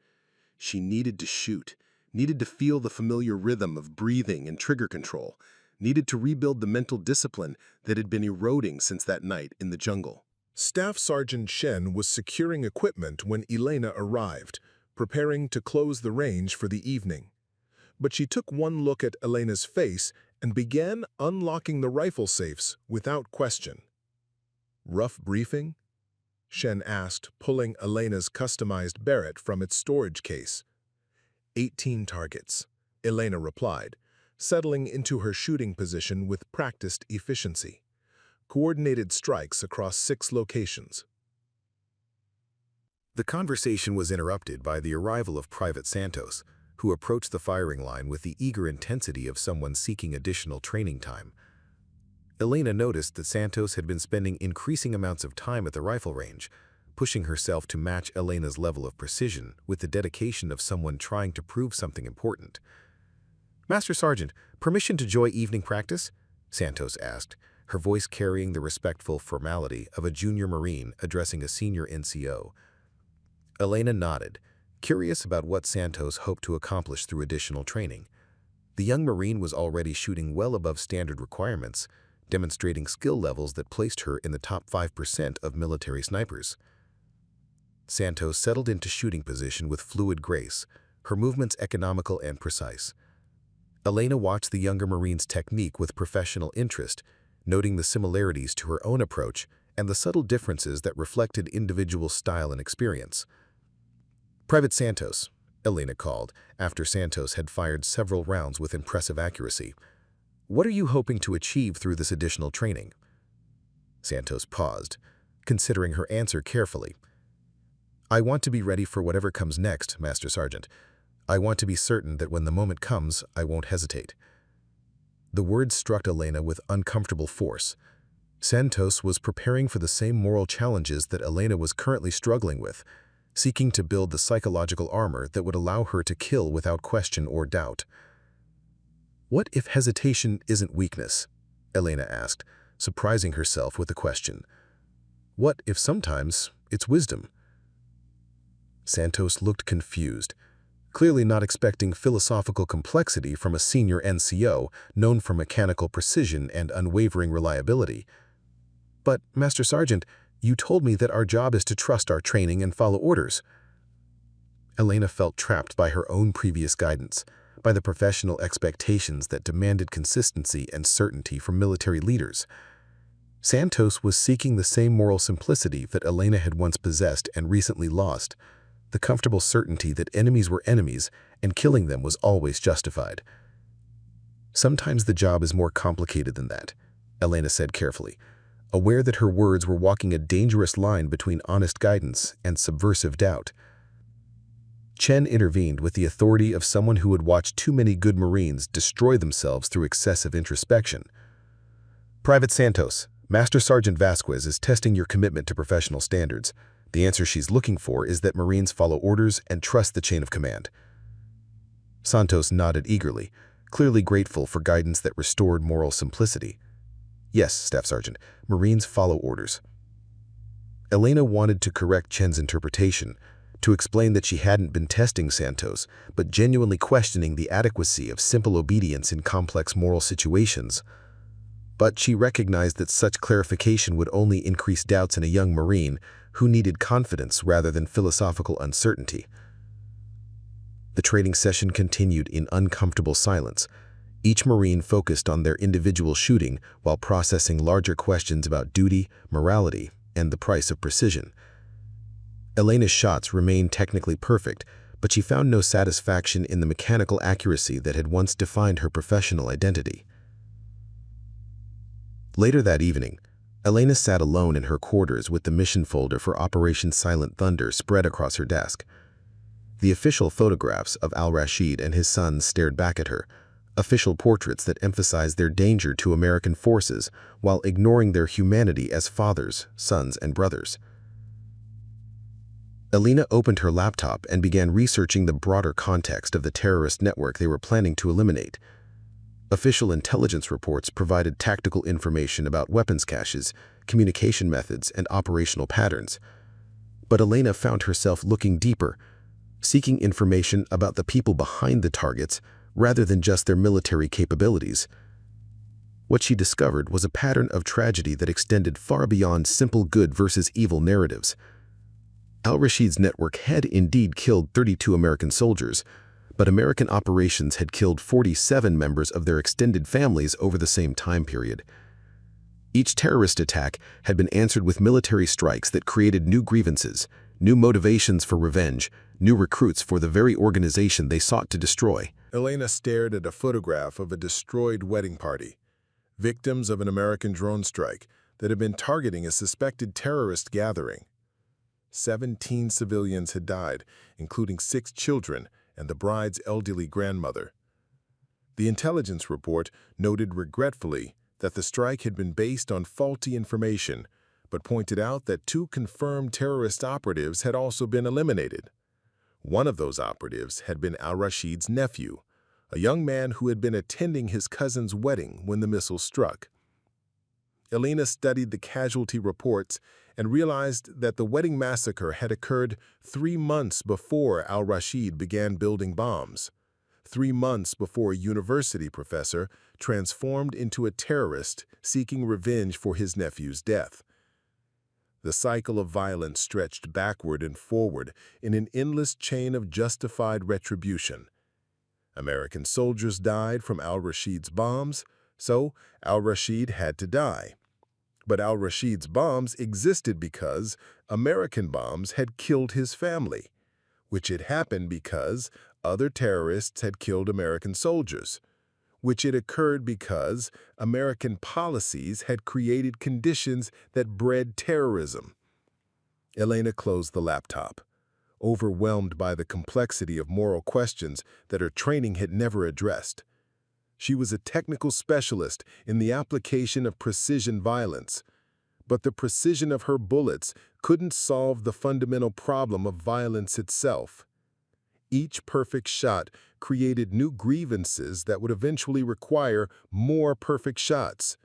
She needed to shoot, needed to feel the familiar rhythm of breathing and trigger control, needed to rebuild the mental discipline that had been eroding since that night in the jungle. Staff Sergeant Shen was securing equipment when Elena arrived, preparing to close the range for the evening. But she took one look at Elena's face and began unlocking the rifle safes without question. "Rough briefing?" Shen asked, pulling Elena's customized Barrett from its storage case. 18 targets, Elena replied, settling into her shooting position with practiced efficiency. Coordinated strikes across 6 locations. The conversation was interrupted by the arrival of Private Santos, who approached the firing line with the eager intensity of someone seeking additional training time. Elena noticed that Santos had been spending increasing amounts of time at the rifle range, pushing herself to match Elena's level of precision with the dedication of someone trying to prove something important. "Master Sergeant, permission to join evening practice?" Santos asked, her voice carrying the respectful formality of a junior Marine addressing a senior NCO. Elena nodded, curious about what Santos hoped to accomplish through additional training. The young Marine was already shooting well above standard requirements, demonstrating skill levels that placed her in the top 5% of military snipers. Santos settled into shooting position with fluid grace, her movements economical and precise. Elena watched the younger Marine's technique with professional interest, noting the similarities to her own approach and the subtle differences that reflected individual style and experience. "Private Santos," Elena called, after Santos had fired several rounds with impressive accuracy. "What are you hoping to achieve through this additional training?" Santos paused, considering her answer carefully. "I want to be ready for whatever comes next, Master Sergeant. I want to be certain that when the moment comes, I won't hesitate." The words struck Elena with uncomfortable force. Santos was preparing for the same moral challenges that Elena was currently struggling with, seeking to build the psychological armor that would allow her to kill without question or doubt. "What if hesitation isn't weakness?" Elena asked, surprising herself with the question. "What if sometimes it's wisdom?" Santos looked confused, clearly not expecting philosophical complexity from a senior NCO known for mechanical precision and unwavering reliability. "But, Master Sergeant, you told me that our job is to trust our training and follow orders." Elena felt trapped by her own previous guidance, by the professional expectations that demanded consistency and certainty from military leaders. Santos was seeking the same moral simplicity that Elena had once possessed and recently lost, the comfortable certainty that enemies were enemies and killing them was always justified. "Sometimes the job is more complicated than that," Elena said carefully, aware that her words were walking a dangerous line between honest guidance and subversive doubt. Chen intervened with the authority of someone who had watched too many good Marines destroy themselves through excessive introspection. "Private Santos, Master Sergeant Vasquez is testing your commitment to professional standards. The answer she's looking for is that Marines follow orders and trust the chain of command." Santos nodded eagerly, clearly grateful for guidance that restored moral simplicity. "Yes, Staff Sergeant, Marines follow orders." Elena wanted to correct Chen's interpretation, to explain that she hadn't been testing Santos, but genuinely questioning the adequacy of simple obedience in complex moral situations. But she recognized that such clarification would only increase doubts in a young Marine who needed confidence rather than philosophical uncertainty. The training session continued in uncomfortable silence. Each Marine focused on their individual shooting while processing larger questions about duty, morality, and the price of precision. Elena's shots remained technically perfect, but she found no satisfaction in the mechanical accuracy that had once defined her professional identity. Later that evening, Elena sat alone in her quarters with the mission folder for Operation Silent Thunder spread across her desk. The official photographs of Al-Rashid and his sons stared back at her, official portraits that emphasized their danger to American forces while ignoring their humanity as fathers, sons, and brothers. Elena opened her laptop and began researching the broader context of the terrorist network they were planning to eliminate. Official intelligence reports provided tactical information about weapons caches, communication methods, and operational patterns. But Elena found herself looking deeper, seeking information about the people behind the targets rather than just their military capabilities. What she discovered was a pattern of tragedy that extended far beyond simple good versus evil narratives. Al-Rashid's network had indeed killed 32 American soldiers, but American operations had killed 47 members of their extended families over the same time period. Each terrorist attack had been answered with military strikes that created new grievances, new motivations for revenge, new recruits for the very organization they sought to destroy. Elena stared at a photograph of a destroyed wedding party, victims of an American drone strike that had been targeting a suspected terrorist gathering. 17 civilians had died, including 6 children and the bride's elderly grandmother. The intelligence report noted regretfully that the strike had been based on faulty information, but pointed out that 2 confirmed terrorist operatives had also been eliminated. One of those operatives had been Al-Rashid's nephew, a young man who had been attending his cousin's wedding when the missile struck. Elena studied the casualty reports and realized that the wedding massacre had occurred 3 months before Al-Rashid began building bombs, 3 months before a university professor transformed into a terrorist seeking revenge for his nephew's death. The cycle of violence stretched backward and forward in an endless chain of justified retribution. American soldiers died from Al-Rashid's bombs, so Al-Rashid had to die. But Al-Rashid's bombs existed because American bombs had killed his family, which had happened because other terrorists had killed American soldiers, which had occurred because American policies had created conditions that bred terrorism. Elena closed the laptop, overwhelmed by the complexity of moral questions that her training had never addressed. She was a technical specialist in the application of precision violence, but the precision of her bullets couldn't solve the fundamental problem of violence itself. Each perfect shot created new grievances that would eventually require more perfect shots.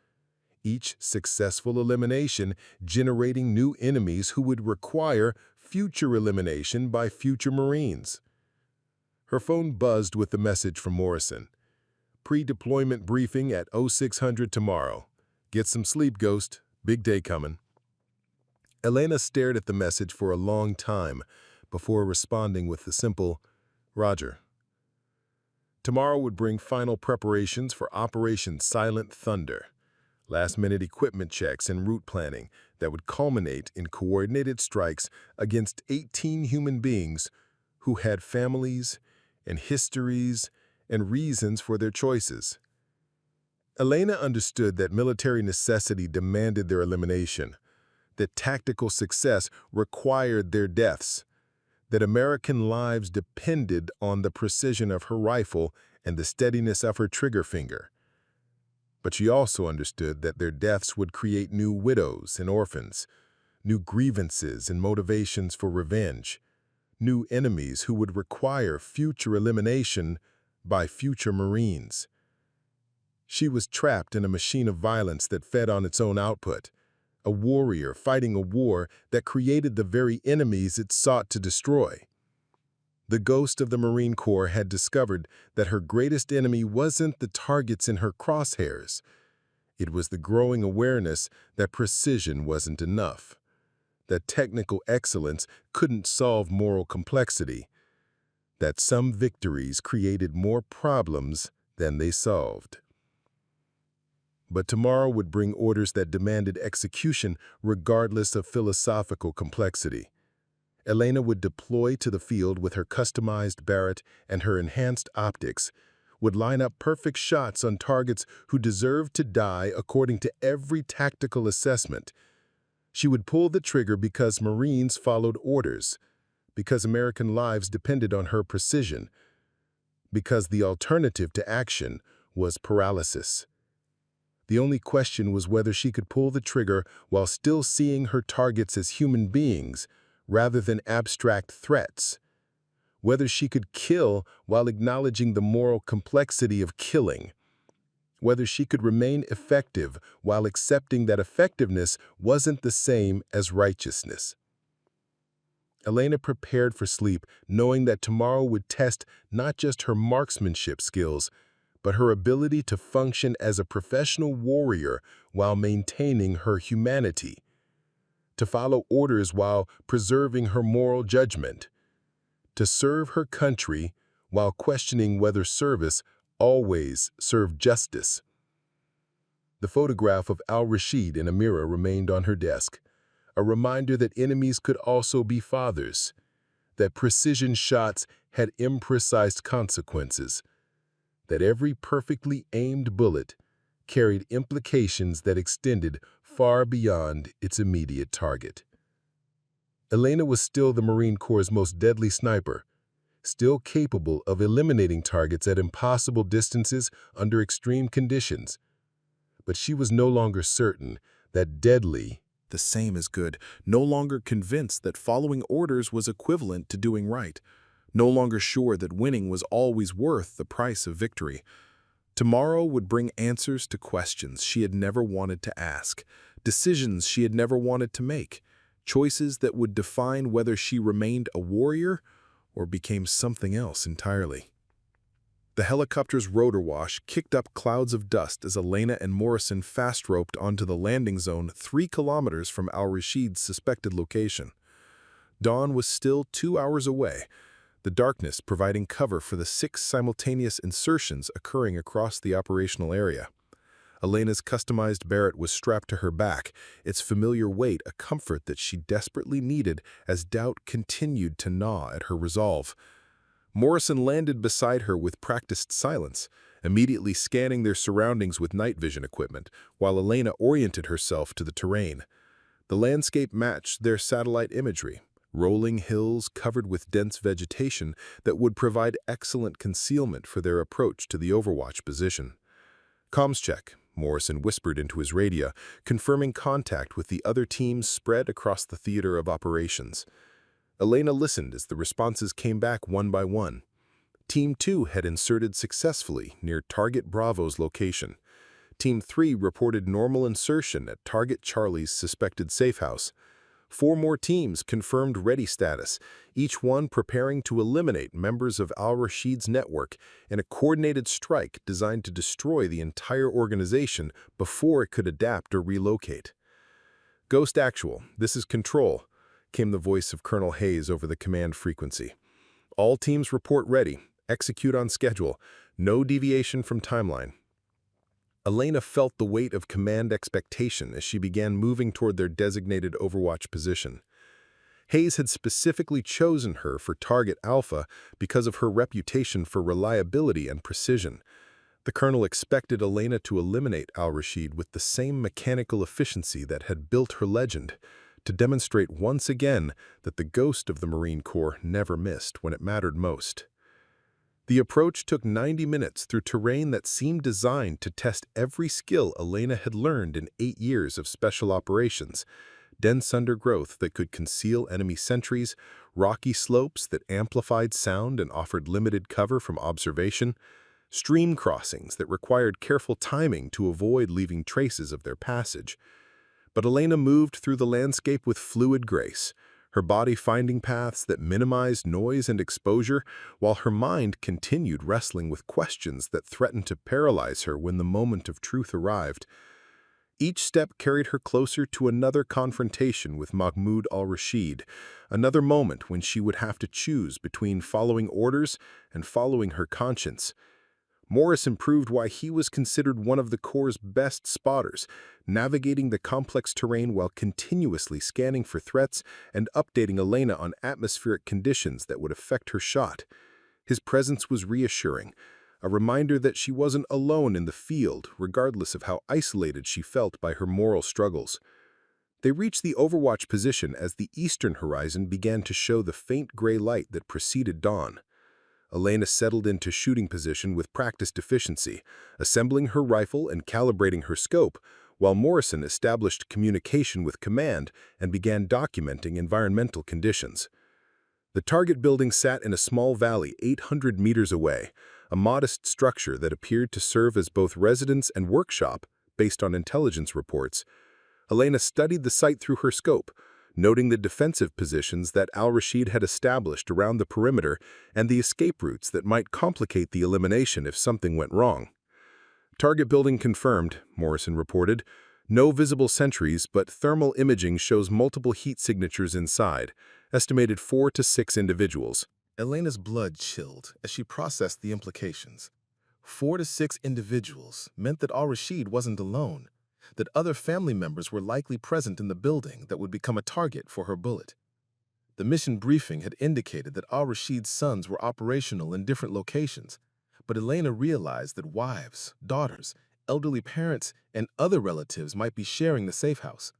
Each successful elimination generating new enemies who would require future elimination by future Marines. Her phone buzzed with the message from Morrison. Pre-deployment briefing at 0600 tomorrow. Get some sleep, Ghost. Big day coming. Elena stared at the message for a long time before responding with the simple, Roger. Tomorrow would bring final preparations for Operation Silent Thunder, last-minute equipment checks and route planning that would culminate in coordinated strikes against 18 human beings who had families and histories and reasons for their choices. Elena understood that military necessity demanded their elimination, that tactical success required their deaths, that American lives depended on the precision of her rifle and the steadiness of her trigger finger. But she also understood that their deaths would create new widows and orphans, new grievances and motivations for revenge, new enemies who would require future elimination by future Marines. She was trapped in a machine of violence that fed on its own output, a warrior fighting a war that created the very enemies it sought to destroy. The ghost of the Marine Corps had discovered that her greatest enemy wasn't the targets in her crosshairs. It was the growing awareness that precision wasn't enough, that technical excellence couldn't solve moral complexity, that some victories created more problems than they solved. But tomorrow would bring orders that demanded execution regardless of philosophical complexity. Elena would deploy to the field with her customized Barrett and her enhanced optics, would line up perfect shots on targets who deserved to die according to every tactical assessment. She would pull the trigger because Marines followed orders, because American lives depended on her precision, because the alternative to action was paralysis. The only question was whether she could pull the trigger while still seeing her targets as human beings rather than abstract threats, whether she could kill while acknowledging the moral complexity of killing, whether she could remain effective while accepting that effectiveness wasn't the same as righteousness. Elena prepared for sleep, knowing that tomorrow would test not just her marksmanship skills, but her ability to function as a professional warrior while maintaining her humanity, to follow orders while preserving her moral judgment, to serve her country while questioning whether service always served justice. The photograph of Al-Rashid in a mirror remained on her desk, a reminder that enemies could also be fathers, that precision shots had imprecise consequences, that every perfectly aimed bullet carried implications that extended far beyond its immediate target. Elena was still the Marine Corps' most deadly sniper, still capable of eliminating targets at impossible distances under extreme conditions. But she was no longer certain that deadly, The same as good, no longer convinced that following orders was equivalent to doing right, no longer sure that winning was always worth the price of victory. Tomorrow would bring answers to questions she had never wanted to ask, decisions she had never wanted to make, choices that would define whether she remained a warrior or became something else entirely. The helicopter's rotor wash kicked up clouds of dust as Elena and Morrison fast-roped onto the landing zone 3 kilometers from Al-Rashid's suspected location. Dawn was still 2 hours away, the darkness providing cover for the 6 simultaneous insertions occurring across the operational area. Elena's customized Barrett was strapped to her back, its familiar weight a comfort that she desperately needed as doubt continued to gnaw at her resolve. Morrison landed beside her with practiced silence, immediately scanning their surroundings with night vision equipment, while Elena oriented herself to the terrain. The landscape matched their satellite imagery, rolling hills covered with dense vegetation that would provide excellent concealment for their approach to the Overwatch position. "Comms check," Morrison whispered into his radio, confirming contact with the other teams spread across the theater of operations. Elena listened as the responses came back one by one. Team 2 had inserted successfully near Target Bravo's location. Team 3 reported normal insertion at Target Charlie's suspected safe house. 4 more teams confirmed ready status, each one preparing to eliminate members of Al-Rashid's network in a coordinated strike designed to destroy the entire organization before it could adapt or relocate. "Ghost Actual, this is Control," came the voice of Colonel Hayes over the command frequency. "All teams report ready. Execute on schedule. No deviation from timeline." Elena felt the weight of command expectation as she began moving toward their designated Overwatch position. Hayes had specifically chosen her for Target Alpha because of her reputation for reliability and precision. The colonel expected Elena to eliminate Al-Rashid with the same mechanical efficiency that had built her legend, to demonstrate once again that the ghost of the Marine Corps never missed when it mattered most. The approach took 90 minutes through terrain that seemed designed to test every skill Elena had learned in 8 years of special operations: dense undergrowth that could conceal enemy sentries, rocky slopes that amplified sound and offered limited cover from observation, stream crossings that required careful timing to avoid leaving traces of their passage. But Elena moved through the landscape with fluid grace, her body finding paths that minimized noise and exposure, while her mind continued wrestling with questions that threatened to paralyze her when the moment of truth arrived. Each step carried her closer to another confrontation with Mahmoud Al-Rashid, another moment when she would have to choose between following orders and following her conscience. Morrison proved why he was considered one of the Corps' best spotters, navigating the complex terrain while continuously scanning for threats and updating Elena on atmospheric conditions that would affect her shot. His presence was reassuring, a reminder that she wasn't alone in the field, regardless of how isolated she felt by her moral struggles. They reached the overwatch position as the eastern horizon began to show the faint gray light that preceded dawn. Elena settled into shooting position with practiced efficiency, assembling her rifle and calibrating her scope, while Morrison established communication with command and began documenting environmental conditions. The target building sat in a small valley 800 meters away, a modest structure that appeared to serve as both residence and workshop based on intelligence reports. Elena studied the site through her scope, noting the defensive positions that Al-Rashid had established around the perimeter and the escape routes that might complicate the elimination if something went wrong. Target building confirmed, Morrison reported. No visible sentries, but thermal imaging shows multiple heat signatures inside, estimated 4 to 6 individuals. Elena's blood chilled as she processed the implications. 4 to 6 individuals meant that Al-Rashid wasn't alone, that other family members were likely present in the building that would become a target for her bullet. The mission briefing had indicated that Al-Rashid's sons were operational in different locations, but Elena realized that wives, daughters, elderly parents, and other relatives might be sharing the safe house.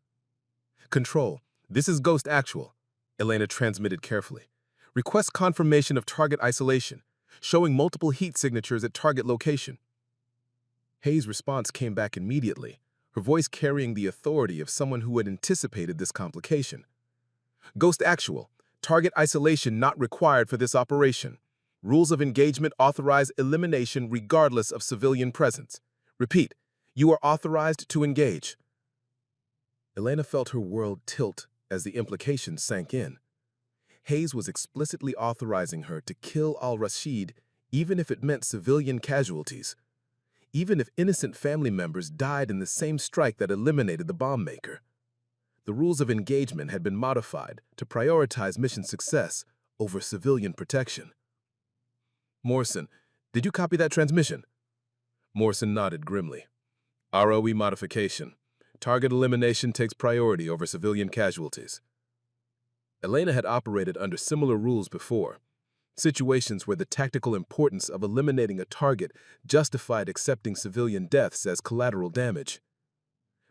"Control, this is Ghost Actual," Elena transmitted carefully. "Request confirmation of target isolation, showing multiple heat signatures at target location." Hayes' response came back immediately, her voice carrying the authority of someone who had anticipated this complication. "Ghost Actual, target isolation not required for this operation. Rules of engagement authorize elimination regardless of civilian presence. Repeat, you are authorized to engage." Elena felt her world tilt as the implications sank in. Hayes was explicitly authorizing her to kill Al-Rashid even if it meant civilian casualties, even if innocent family members died in the same strike that eliminated the bomb maker. The rules of engagement had been modified to prioritize mission success over civilian protection. "Morrison, did you copy that transmission?" Morrison nodded grimly. "ROE modification. Target elimination takes priority over civilian casualties." Elena had operated under similar rules before, situations where the tactical importance of eliminating a target justified accepting civilian deaths as collateral damage.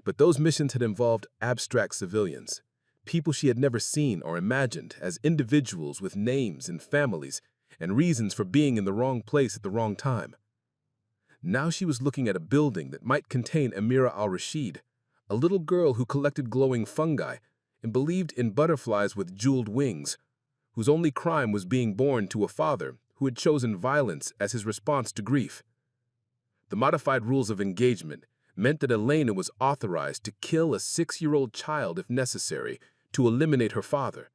But those missions had involved abstract civilians, people she had never seen or imagined as individuals with names and families and reasons for being in the wrong place at the wrong time. Now she was looking at a building that might contain Amira Al-Rashid, a little girl who collected glowing fungi and believed in butterflies with jeweled wings, whose only crime was being born to a father who had chosen violence as his response to grief. The modified rules of engagement meant that Elena was authorized to kill a 6-year-old child if necessary to eliminate her father,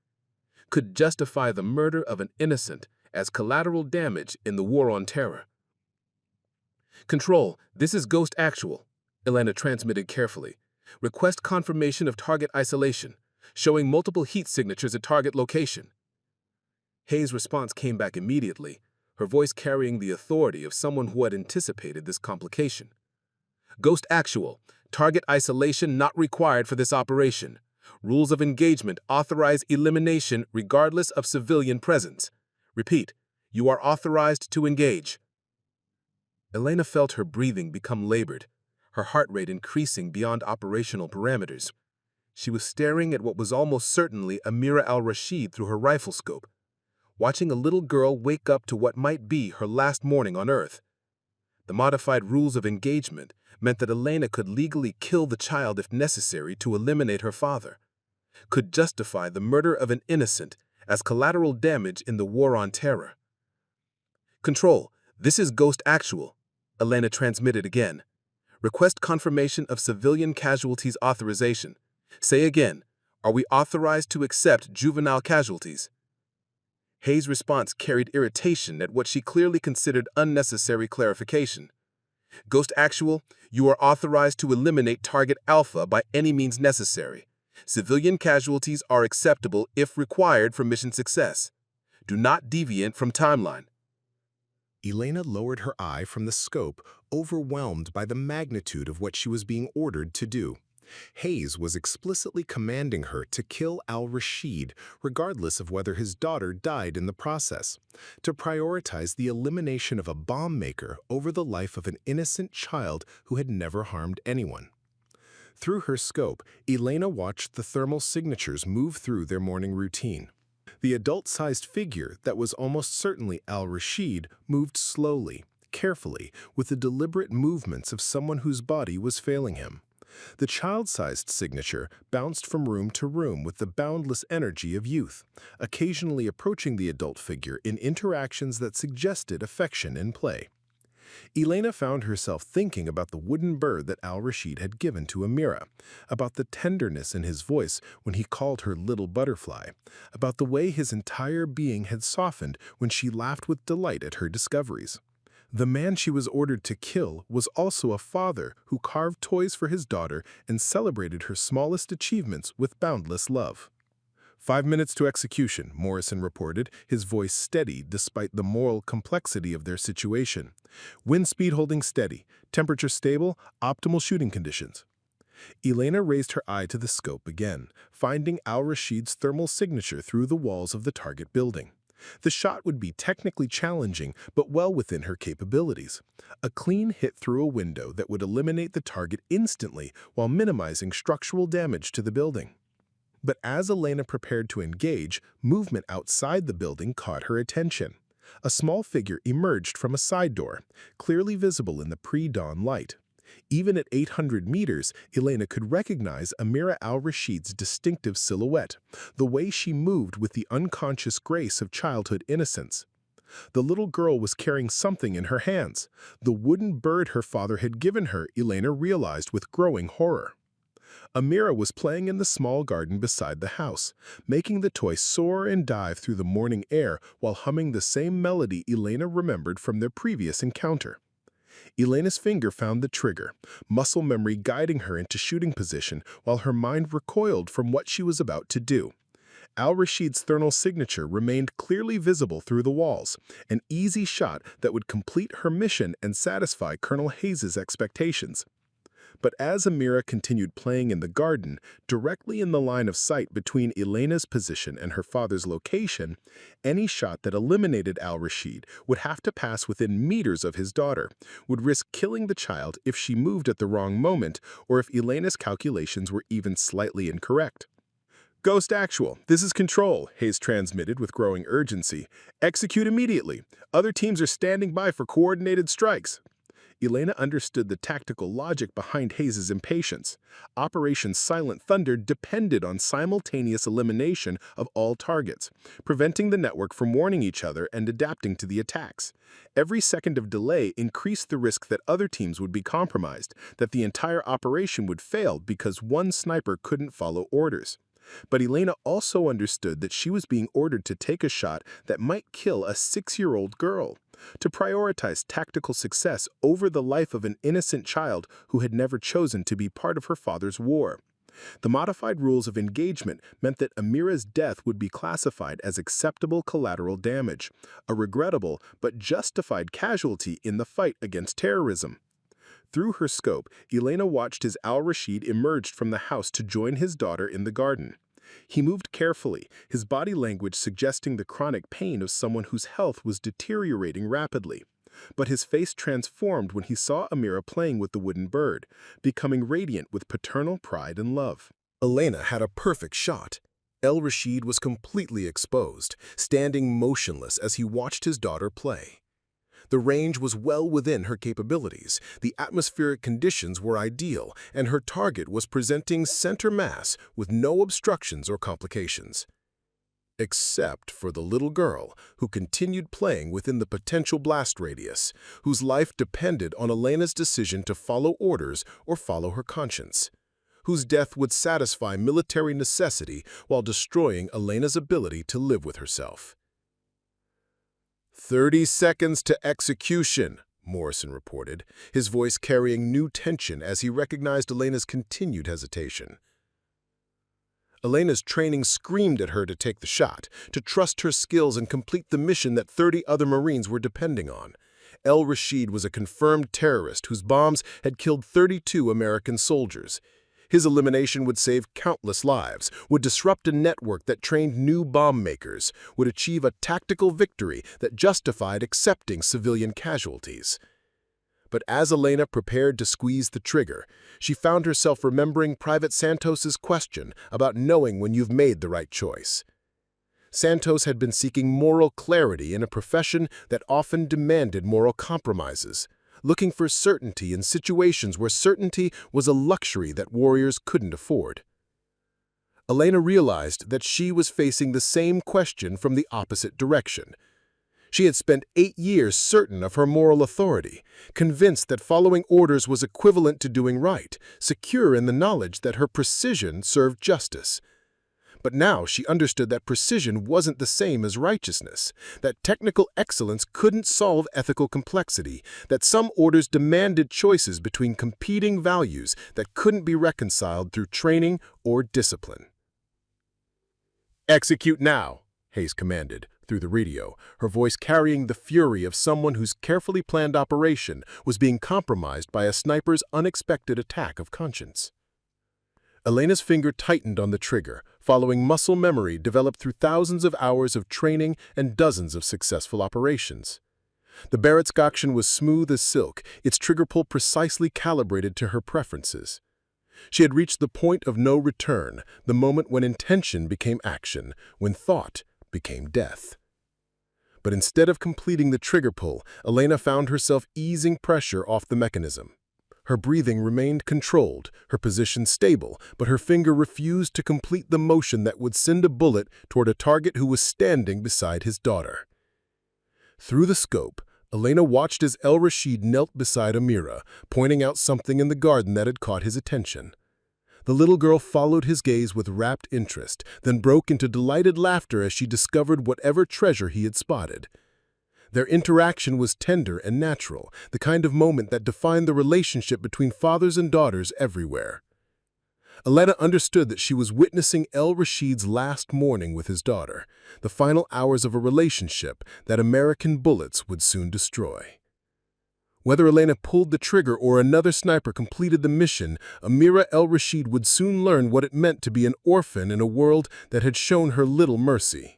could justify the murder of an innocent as collateral damage in the war on terror. "Control, this is Ghost Actual," Elena transmitted carefully. "Request confirmation of target isolation, showing multiple heat signatures at target location." Hayes' response came back immediately, her voice carrying the authority of someone who had anticipated this complication. "Ghost Actual, target isolation not required for this operation. Rules of engagement authorize elimination regardless of civilian presence. Repeat, you are authorized to engage." Elena felt her breathing become labored, her heart rate increasing beyond operational parameters. She was staring at what was almost certainly Amira Al-Rashid through her rifle scope, watching a little girl wake up to what might be her last morning on Earth. The modified rules of engagement meant that Elena could legally kill the child if necessary to eliminate her father, could justify the murder of an innocent as collateral damage in the war on terror. "Control, this is Ghost Actual," Elena transmitted again. "Request confirmation of civilian casualties authorization, Say again, are we authorized to accept juvenile casualties? Hayes' response carried irritation at what she clearly considered unnecessary clarification. Ghost Actual, you are authorized to eliminate target Alpha by any means necessary. Civilian casualties are acceptable if required for mission success. Do not deviate from timeline. Elena lowered her eye from the scope, overwhelmed by the magnitude of what she was being ordered to do. Hayes was explicitly commanding her to kill Al-Rashid, regardless of whether his daughter died in the process, to prioritize the elimination of a bomb maker over the life of an innocent child who had never harmed anyone. Through her scope, Elena watched the thermal signatures move through their morning routine. The adult-sized figure that was almost certainly Al-Rashid moved slowly, carefully, with the deliberate movements of someone whose body was failing him. The child-sized signature bounced from room to room with the boundless energy of youth, occasionally approaching the adult figure in interactions that suggested affection and play. Elena found herself thinking about the wooden bird that Al-Rashid had given to Amira, about the tenderness in his voice when he called her little butterfly, about the way his entire being had softened when she laughed with delight at her discoveries. The man she was ordered to kill was also a father who carved toys for his daughter and celebrated her smallest achievements with boundless love. 5 minutes to execution, Morrison reported, his voice steady despite the moral complexity of their situation. Wind speed holding steady, temperature stable, optimal shooting conditions. Elena raised her eye to the scope again, finding Al-Rashid's thermal signature through the walls of the target building. The shot would be technically challenging, but well within her capabilities. A clean hit through a window that would eliminate the target instantly while minimizing structural damage to the building. But as Elena prepared to engage, movement outside the building caught her attention. A small figure emerged from a side door, clearly visible in the pre-dawn light. Even at 800 meters, Elena could recognize Amira Al-Rashid's distinctive silhouette, the way she moved with the unconscious grace of childhood innocence. The little girl was carrying something in her hands, the wooden bird her father had given her, Elena realized with growing horror. Amira was playing in the small garden beside the house, making the toy soar and dive through the morning air while humming the same melody Elena remembered from their previous encounter. Elena's finger found the trigger, muscle memory guiding her into shooting position while her mind recoiled from what she was about to do. Al-Rashid's thermal signature remained clearly visible through the walls, an easy shot that would complete her mission and satisfy Colonel Hayes' expectations. But as Amira continued playing in the garden, directly in the line of sight between Elena's position and her father's location, any shot that eliminated Al-Rashid would have to pass within meters of his daughter, would risk killing the child if she moved at the wrong moment or if Elena's calculations were even slightly incorrect. "Ghost Actual, this is Control," Hayes transmitted with growing urgency. "Execute immediately. Other teams are standing by for coordinated strikes." Elena understood the tactical logic behind Hayes' impatience. Operation Silent Thunder depended on simultaneous elimination of all targets, preventing the network from warning each other and adapting to the attacks. Every second of delay increased the risk that other teams would be compromised, that the entire operation would fail because one sniper couldn't follow orders. But Elena also understood that she was being ordered to take a shot that might kill a 6-year-old girl, to prioritize tactical success over the life of an innocent child who had never chosen to be part of her father's war. The modified rules of engagement meant that Amira's death would be classified as acceptable collateral damage, a regrettable but justified casualty in the fight against terrorism. Through her scope, Elena watched as Al-Rashid emerged from the house to join his daughter in the garden. He moved carefully, his body language suggesting the chronic pain of someone whose health was deteriorating rapidly. But his face transformed when he saw Amira playing with the wooden bird, becoming radiant with paternal pride and love. Elena had a perfect shot. Al-Rashid was completely exposed, standing motionless as he watched his daughter play. The range was well within her capabilities, the atmospheric conditions were ideal, and her target was presenting center mass with no obstructions or complications. Except for the little girl, who continued playing within the potential blast radius, whose life depended on Elena's decision to follow orders or follow her conscience. whose death would satisfy military necessity while destroying Elena's ability to live with herself. 30 seconds to execution, Morrison reported, his voice carrying new tension as he recognized Elena's continued hesitation. Elena's training screamed at her to take the shot, to trust her skills and complete the mission that 30 other Marines were depending on. Al-Rashid was a confirmed terrorist whose bombs had killed 32 American soldiers. His elimination would save countless lives, would disrupt a network that trained new bomb makers, would achieve a tactical victory that justified accepting civilian casualties. But as Elena prepared to squeeze the trigger, she found herself remembering Private Santos's question about knowing when you've made the right choice. Santos had been seeking moral clarity in a profession that often demanded moral compromises, looking for certainty in situations where certainty was a luxury that warriors couldn't afford. Elena realized that she was facing the same question from the opposite direction. She had spent 8 years certain of her moral authority, convinced that following orders was equivalent to doing right, secure in the knowledge that her precision served justice. But now she understood that precision wasn't the same as righteousness, that technical excellence couldn't solve ethical complexity, that some orders demanded choices between competing values that couldn't be reconciled through training or discipline. "Execute now," Hayes commanded through the radio, her voice carrying the fury of someone whose carefully planned operation was being compromised by a sniper's unexpected attack of conscience. Elena's finger tightened on the trigger, following muscle memory developed through thousands of hours of training and dozens of successful operations. The Barrett's action was smooth as silk, its trigger pull precisely calibrated to her preferences. She had reached the point of no return, the moment when intention became action, when thought became death. But instead of completing the trigger pull, Elena found herself easing pressure off the mechanism. Her breathing remained controlled, her position stable, but her finger refused to complete the motion that would send a bullet toward a target who was standing beside his daughter. Through the scope, Elena watched as Al-Rashid knelt beside Amira, pointing out something in the garden that had caught his attention. The little girl followed his gaze with rapt interest, then broke into delighted laughter as she discovered whatever treasure he had spotted. Their interaction was tender and natural, the kind of moment that defined the relationship between fathers and daughters everywhere. Elena understood that she was witnessing Al-Rashid's last morning with his daughter, the final hours of a relationship that American bullets would soon destroy. Whether Elena pulled the trigger or another sniper completed the mission, Amira Al-Rashid would soon learn what it meant to be an orphan in a world that had shown her little mercy.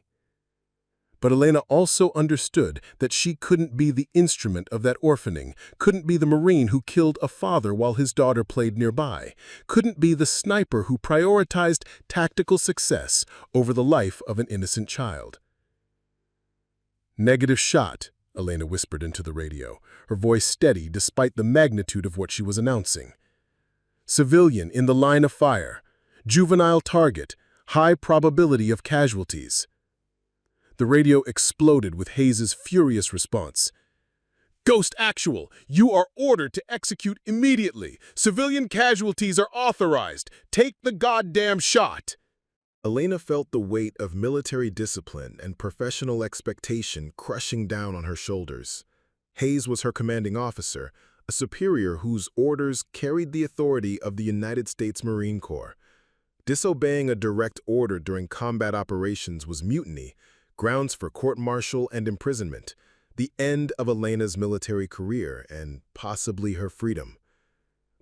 But Elena also understood that she couldn't be the instrument of that orphaning, couldn't be the Marine who killed a father while his daughter played nearby, couldn't be the sniper who prioritized tactical success over the life of an innocent child. "Negative shot," Elena whispered into the radio, her voice steady despite the magnitude of what she was announcing. "Civilian in the line of fire. Juvenile target. High probability of casualties." The radio exploded with Hayes's furious response. "Ghost Actual, you are ordered to execute immediately. Civilian casualties are authorized. Take the goddamn shot." Elena felt the weight of military discipline and professional expectation crushing down on her shoulders. Hayes was her commanding officer, a superior whose orders carried the authority of the United States Marine Corps. Disobeying a direct order during combat operations was mutiny, grounds for court-martial and imprisonment, the end of Elena's military career and possibly her freedom.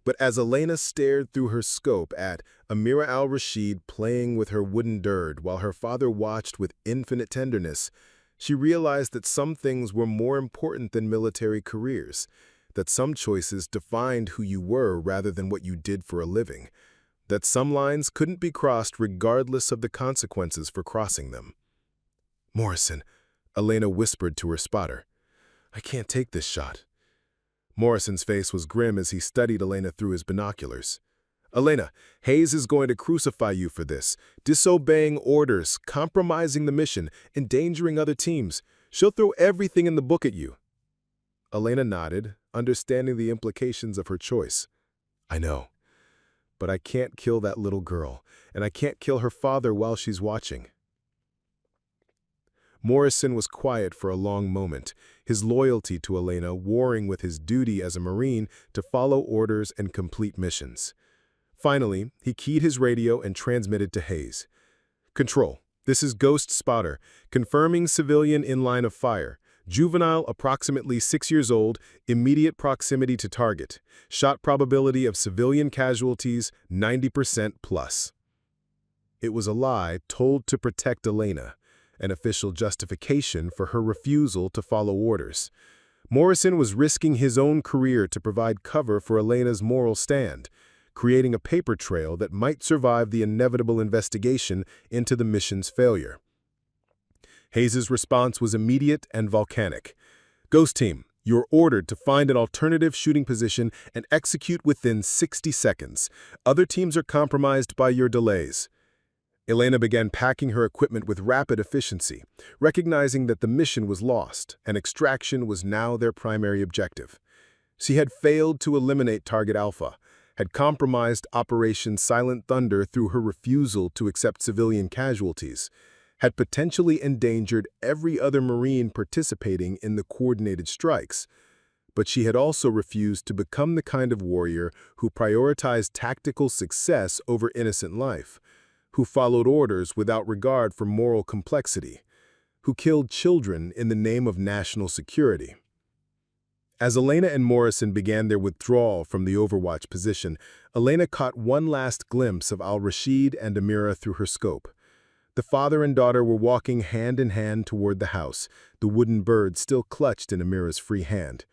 But as Elena stared through her scope at Amira Al-Rashid playing with her wooden dirge while her father watched with infinite tenderness, she realized that some things were more important than military careers, that some choices defined who you were rather than what you did for a living, that some lines couldn't be crossed regardless of the consequences for crossing them. "Morrison," Elena whispered to her spotter, "I can't take this shot." Morrison's face was grim as he studied Elena through his binoculars. "Elena, Hayes is going to crucify you for this. Disobeying orders, compromising the mission, endangering other teams. She'll throw everything in the book at you." Elena nodded, understanding the implications of her choice. "I know. but I can't kill that little girl, and I can't kill her father while she's watching." Morrison was quiet for a long moment, his loyalty to Elena warring with his duty as a Marine to follow orders and complete missions. Finally, he keyed his radio and transmitted to Hayes. "Control, this is Ghost Spotter, confirming civilian in line of fire. Juvenile approximately 6 years old, immediate proximity to target. Shot probability of civilian casualties 90% plus." It was a lie told to protect Elena, an official justification for her refusal to follow orders. Morrison was risking his own career to provide cover for Elena's moral stand, creating a paper trail that might survive the inevitable investigation into the mission's failure. Hayes's response was immediate and volcanic. "Ghost Team, you're ordered to find an alternative shooting position and execute within 60 seconds. Other teams are compromised by your delays." Elena began packing her equipment with rapid efficiency, recognizing that the mission was lost and extraction was now their primary objective. She had failed to eliminate Target Alpha, had compromised Operation Silent Thunder through her refusal to accept civilian casualties, had potentially endangered every other Marine participating in the coordinated strikes. But she had also refused to become the kind of warrior who prioritized tactical success over innocent life, who followed orders without regard for moral complexity, who killed children in the name of national security. As Elena and Morrison began their withdrawal from the Overwatch position, Elena caught one last glimpse of Al-Rashid and Amira through her scope. The father and daughter were walking hand in hand toward the house, the wooden bird still clutched in Amira's free hand.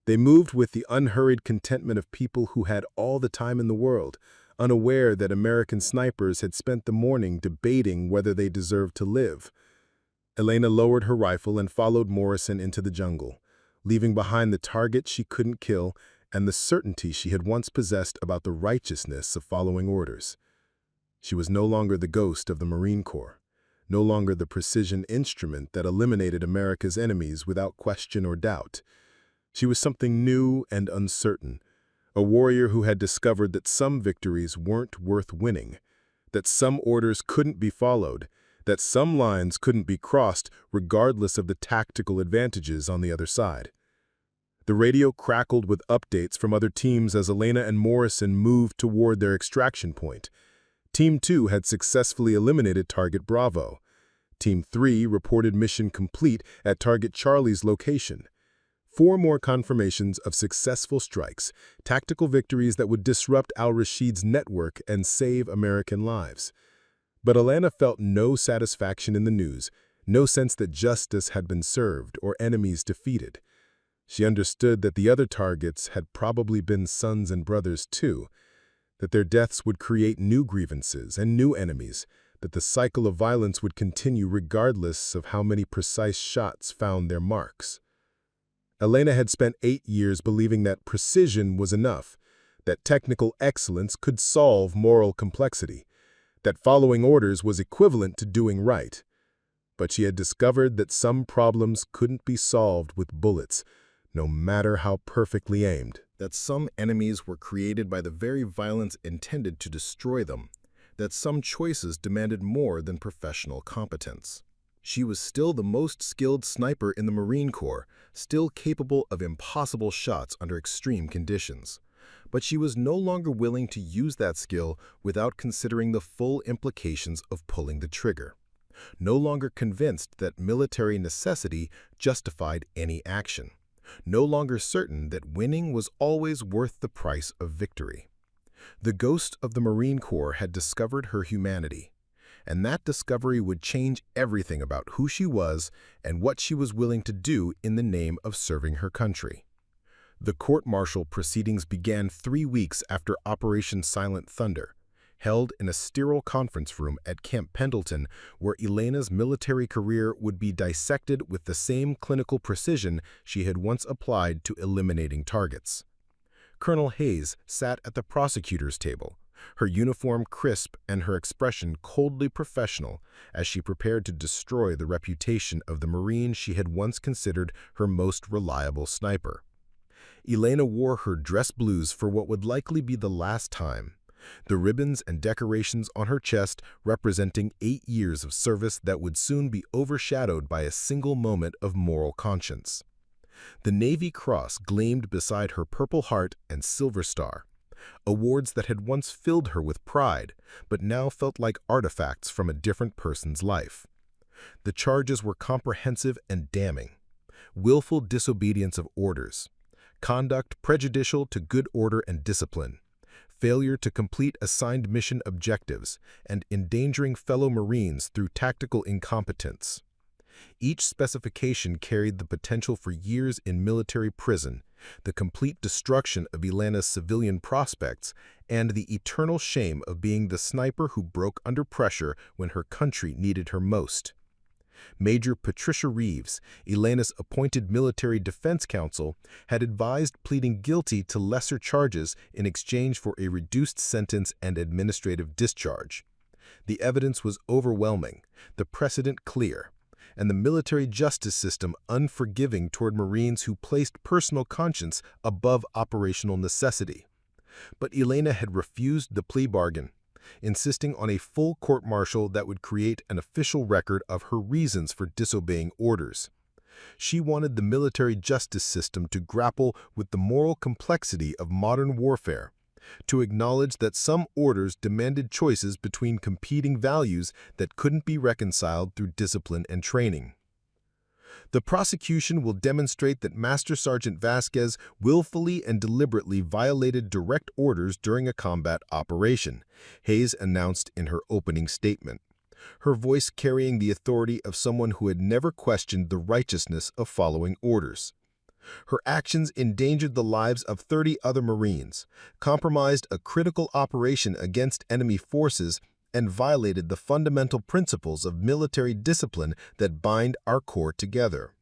They moved with the unhurried contentment of people who had all the time in the world, unaware that American snipers had spent the morning debating whether they deserved to live. Elena lowered her rifle and followed Morrison into the jungle, leaving behind the target she couldn't kill and the certainty she had once possessed about the righteousness of following orders. She was no longer the ghost of the Marine Corps, no longer the precision instrument that eliminated America's enemies without question or doubt. She was something new and uncertain, a warrior who had discovered that some victories weren't worth winning, that some orders couldn't be followed, that some lines couldn't be crossed regardless of the tactical advantages on the other side. The radio crackled with updates from other teams as Elena and Morrison moved toward their extraction point. Team 2 had successfully eliminated Target Bravo. Team 3 reported mission complete at Target Charlie's location. 4 more confirmations of successful strikes, tactical victories that would disrupt Al-Rashid's network and save American lives. But Elena felt no satisfaction in the news, no sense that justice had been served or enemies defeated. She understood that the other targets had probably been sons and brothers too, that their deaths would create new grievances and new enemies, that the cycle of violence would continue regardless of how many precise shots found their marks. Elena had spent 8 years believing that precision was enough, that technical excellence could solve moral complexity, that following orders was equivalent to doing right. But she had discovered that some problems couldn't be solved with bullets, no matter how perfectly aimed. That some enemies were created by the very violence intended to destroy them, that some choices demanded more than professional competence. She was still the most skilled sniper in the Marine Corps, still capable of impossible shots under extreme conditions. But she was no longer willing to use that skill without considering the full implications of pulling the trigger. No longer convinced that military necessity justified any action. No longer certain that winning was always worth the price of victory. The ghost of the Marine Corps had discovered her humanity, and that discovery would change everything about who she was and what she was willing to do in the name of serving her country. The court-martial proceedings began 3 weeks after Operation Silent Thunder, held in a sterile conference room at Camp Pendleton, where Elena's military career would be dissected with the same clinical precision she had once applied to eliminating targets. Colonel Hayes sat at the prosecutor's table, her uniform crisp and her expression coldly professional as she prepared to destroy the reputation of the Marine she had once considered her most reliable sniper. Elena wore her dress blues for what would likely be the last time, the ribbons and decorations on her chest representing 8 years of service that would soon be overshadowed by a single moment of moral conscience. The Navy Cross gleamed beside her Purple Heart and Silver Star, awards that had once filled her with pride, but now felt like artifacts from a different person's life. The charges were comprehensive and damning: willful disobedience of orders, conduct prejudicial to good order and discipline, failure to complete assigned mission objectives, and endangering fellow Marines through tactical incompetence. Each specification carried the potential for years in military prison, the complete destruction of Elena's civilian prospects, and the eternal shame of being the sniper who broke under pressure when her country needed her most. Major Patricia Reeves, Elena's appointed military defense counsel, had advised pleading guilty to lesser charges in exchange for a reduced sentence and administrative discharge. The evidence was overwhelming, the precedent clear, and the military justice system unforgiving toward Marines who placed personal conscience above operational necessity. But Elena had refused the plea bargain, insisting on a full court-martial that would create an official record of her reasons for disobeying orders. She wanted the military justice system to grapple with the moral complexity of modern warfare, to acknowledge that some orders demanded choices between competing values that couldn't be reconciled through discipline and training. The prosecution will demonstrate that Master Sergeant Vasquez willfully and deliberately violated direct orders during a combat operation, Hayes announced in her opening statement, her voice carrying the authority of someone who had never questioned the righteousness of following orders. Her actions endangered the lives of 30 other Marines, compromised a critical operation against enemy forces, and violated the fundamental principles of military discipline that bind our Corps together.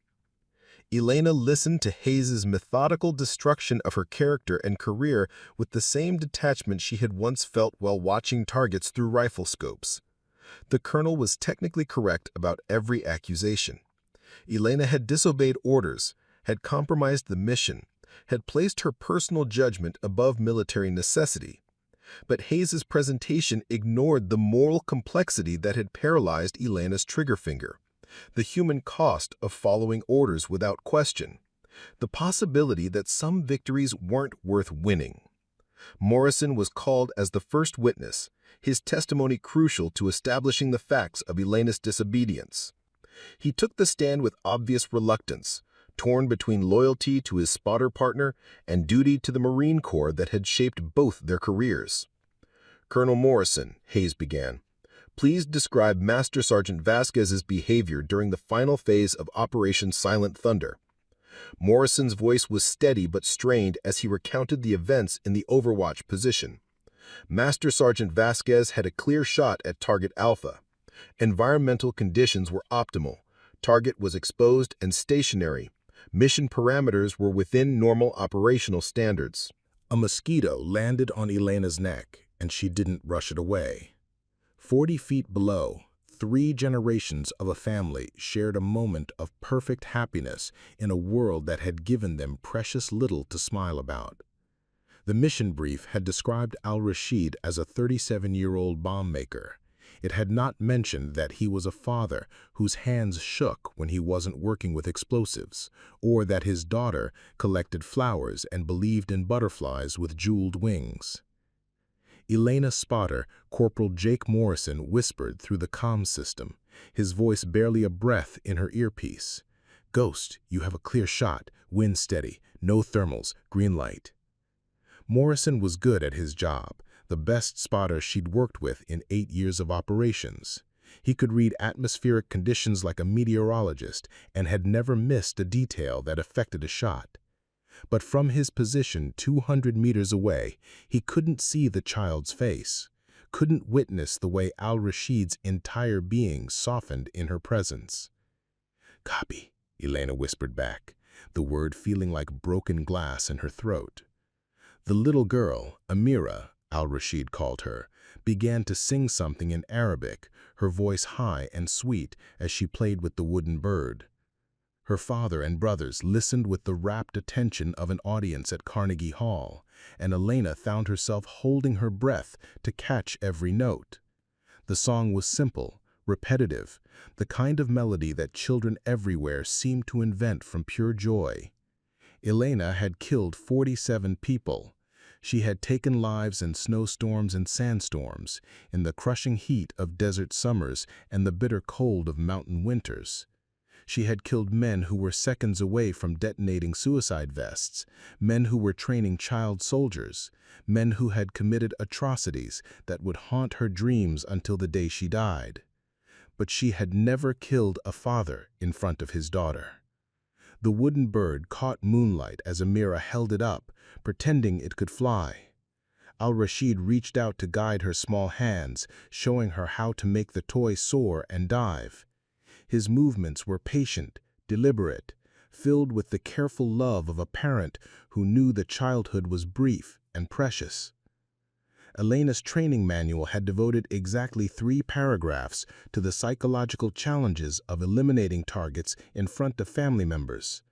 Elena listened to Hayes's methodical destruction of her character and career with the same detachment she had once felt while watching targets through rifle scopes. The colonel was technically correct about every accusation. Elena had disobeyed orders, had compromised the mission, had placed her personal judgment above military necessity. But Hayes's presentation ignored the moral complexity that had paralyzed Elena's trigger finger, the human cost of following orders without question, the possibility that some victories weren't worth winning. Morrison was called as the first witness, his testimony crucial to establishing the facts of Elena's disobedience. He took the stand with obvious reluctance, torn between loyalty to his spotter partner and duty to the Marine Corps that had shaped both their careers. "Colonel Morrison," Hayes began, "please describe Master Sergeant Vasquez's behavior during the final phase of Operation Silent Thunder." Morrison's voice was steady but strained as he recounted the events in the Overwatch position. Master Sergeant Vasquez had a clear shot at Target Alpha. Environmental conditions were optimal. Target was exposed and stationary. Mission parameters were within normal operational standards. A mosquito landed on Elena's neck, and she didn't rush it away. 40 feet below, 3 generations of a family shared a moment of perfect happiness in a world that had given them precious little to smile about. The mission brief had described Al-Rashid as a 37-year-old bomb maker. It had not mentioned that he was a father whose hands shook when he wasn't working with explosives, or that his daughter collected flowers and believed in butterflies with jeweled wings. Elena's spotter, Corporal Jake Morrison, whispered through the comm system, his voice barely a breath in her earpiece. "Ghost, you have a clear shot, wind steady, no thermals, green light." Morrison was good at his job, the best spotter she'd worked with in 8 years of operations. He could read atmospheric conditions like a meteorologist and had never missed a detail that affected a shot. But from his position 200 meters away, he couldn't see the child's face, couldn't witness the way Al-Rashid's entire being softened in her presence. "Copy," Elena whispered back, the word feeling like broken glass in her throat. The little girl, Amira, Al-Rashid called her, began to sing something in Arabic, her voice high and sweet as she played with the wooden bird. Her father and brothers listened with the rapt attention of an audience at Carnegie Hall, and Elena found herself holding her breath to catch every note. The song was simple, repetitive, the kind of melody that children everywhere seemed to invent from pure joy. Elena had killed 47 people. She had taken lives in snowstorms and sandstorms, in the crushing heat of desert summers and the bitter cold of mountain winters. She had killed men who were seconds away from detonating suicide vests, men who were training child soldiers, men who had committed atrocities that would haunt her dreams until the day she died. But she had never killed a father in front of his daughter. The wooden bird caught moonlight as Amira held it up, pretending it could fly. Al-Rashid reached out to guide her small hands, showing her how to make the toy soar and dive. His movements were patient, deliberate, filled with the careful love of a parent who knew that childhood was brief and precious. Elena's training manual had devoted exactly 3 paragraphs to the psychological challenges of eliminating targets in front of family members.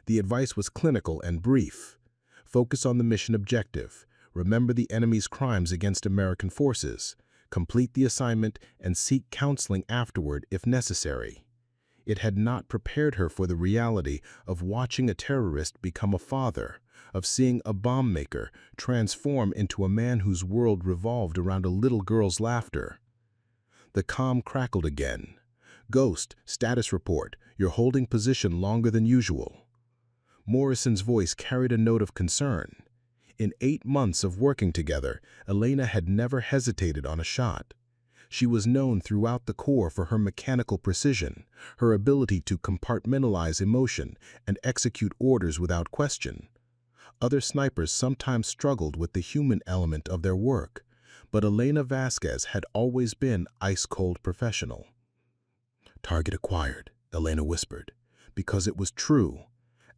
The advice was clinical and brief. Focus on the mission objective. Remember the enemy's crimes against American forces. Complete the assignment and seek counseling afterward if necessary. It had not prepared her for the reality of watching a terrorist become a father, of seeing a bomb maker transform into a man whose world revolved around a little girl's laughter. The comm crackled again. "Ghost, status report. You're holding position longer than usual." Morrison's voice carried a note of concern. In 8 months of working together, Elena had never hesitated on a shot. She was known throughout the Corps for her mechanical precision, her ability to compartmentalize emotion and execute orders without question. Other snipers sometimes struggled with the human element of their work, but Elena Vasquez had always been ice-cold professional. "Target acquired," Elena whispered, because it was true.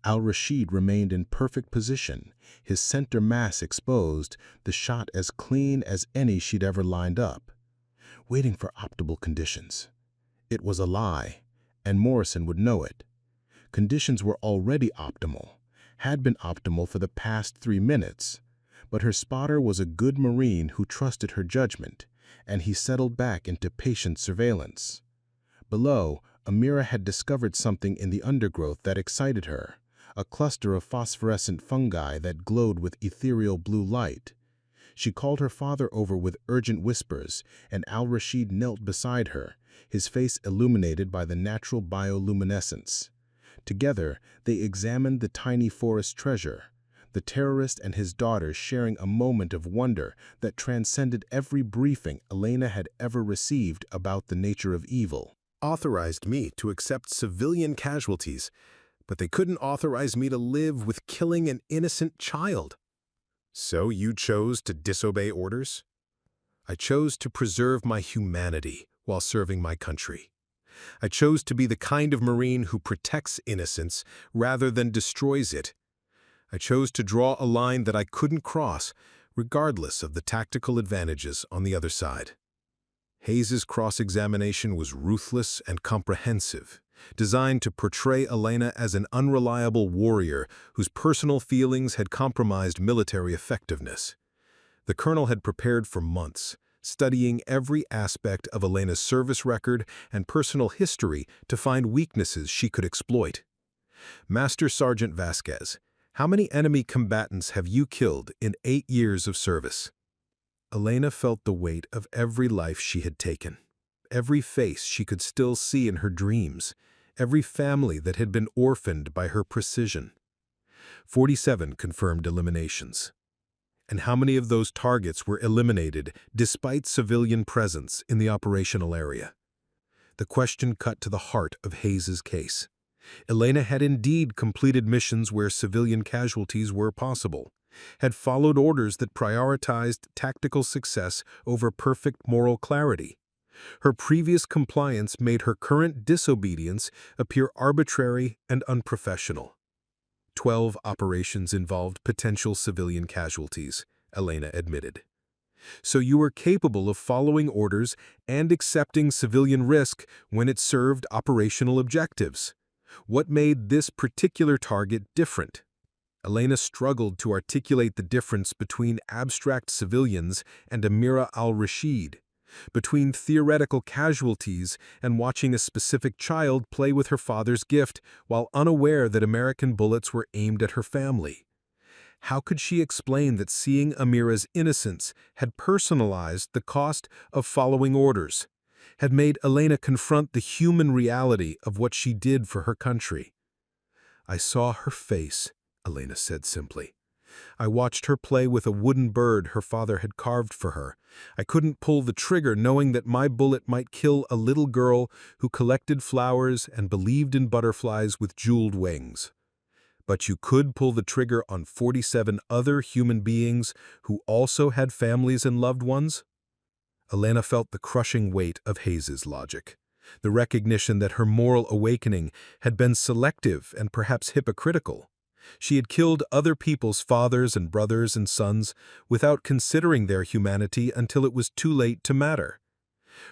Al-Rashid remained in perfect position, his center mass exposed, the shot as clean as any she'd ever lined up. Waiting for optimal conditions. It was a lie, and Morrison would know it. Conditions were already optimal, had been optimal for the past 3 minutes, but her spotter was a good Marine who trusted her judgment, and he settled back into patient surveillance. Below, Amira had discovered something in the undergrowth that excited her, a cluster of phosphorescent fungi that glowed with ethereal blue light. She called her father over with urgent whispers, and Al-Rashid knelt beside her, his face illuminated by the natural bioluminescence. Together, they examined the tiny forest treasure, the terrorist and his daughter sharing a moment of wonder that transcended every briefing Elena had ever received about the nature of evil. Authorized me to accept civilian casualties, but they couldn't authorize me to live with killing an innocent child. So you chose to disobey orders? I chose to preserve my humanity while serving my country. I chose to be the kind of Marine who protects innocence rather than destroys it. I chose to draw a line that I couldn't cross, regardless of the tactical advantages on the other side. Hayes's cross-examination was ruthless and comprehensive, designed to portray Elena as an unreliable warrior whose personal feelings had compromised military effectiveness. The colonel had prepared for months, studying every aspect of Elena's service record and personal history to find weaknesses she could exploit. "Master Sergeant Vasquez, how many enemy combatants have you killed in 8 years of service?" Elena felt the weight of every life she had taken, every face she could still see in her dreams, every family that had been orphaned by her precision. 47 confirmed eliminations. And how many of those targets were eliminated despite civilian presence in the operational area? The question cut to the heart of Hayes's case. Elena had indeed completed missions where civilian casualties were possible, had followed orders that prioritized tactical success over perfect moral clarity. Her previous compliance made her current disobedience appear arbitrary and unprofessional. 12 operations involved potential civilian casualties, Elena admitted. So you were capable of following orders and accepting civilian risk when it served operational objectives. What made this particular target different? Elena struggled to articulate the difference between abstract civilians and Mahmoud Al-Rashid, between theoretical casualties and watching a specific child play with her father's gift while unaware that American bullets were aimed at her family. How could she explain that seeing Amira's innocence had personalized the cost of following orders, had made Elena confront the human reality of what she did for her country? "I saw her face," Elena said simply. "I watched her play with a wooden bird her father had carved for her. I couldn't pull the trigger knowing that my bullet might kill a little girl who collected flowers and believed in butterflies with jeweled wings. But you could pull the trigger on 47 other human beings who also had families and loved ones?" Elena felt the crushing weight of Hayes's logic, the recognition that her moral awakening had been selective and perhaps hypocritical. She had killed other people's fathers and brothers and sons without considering their humanity until it was too late to matter.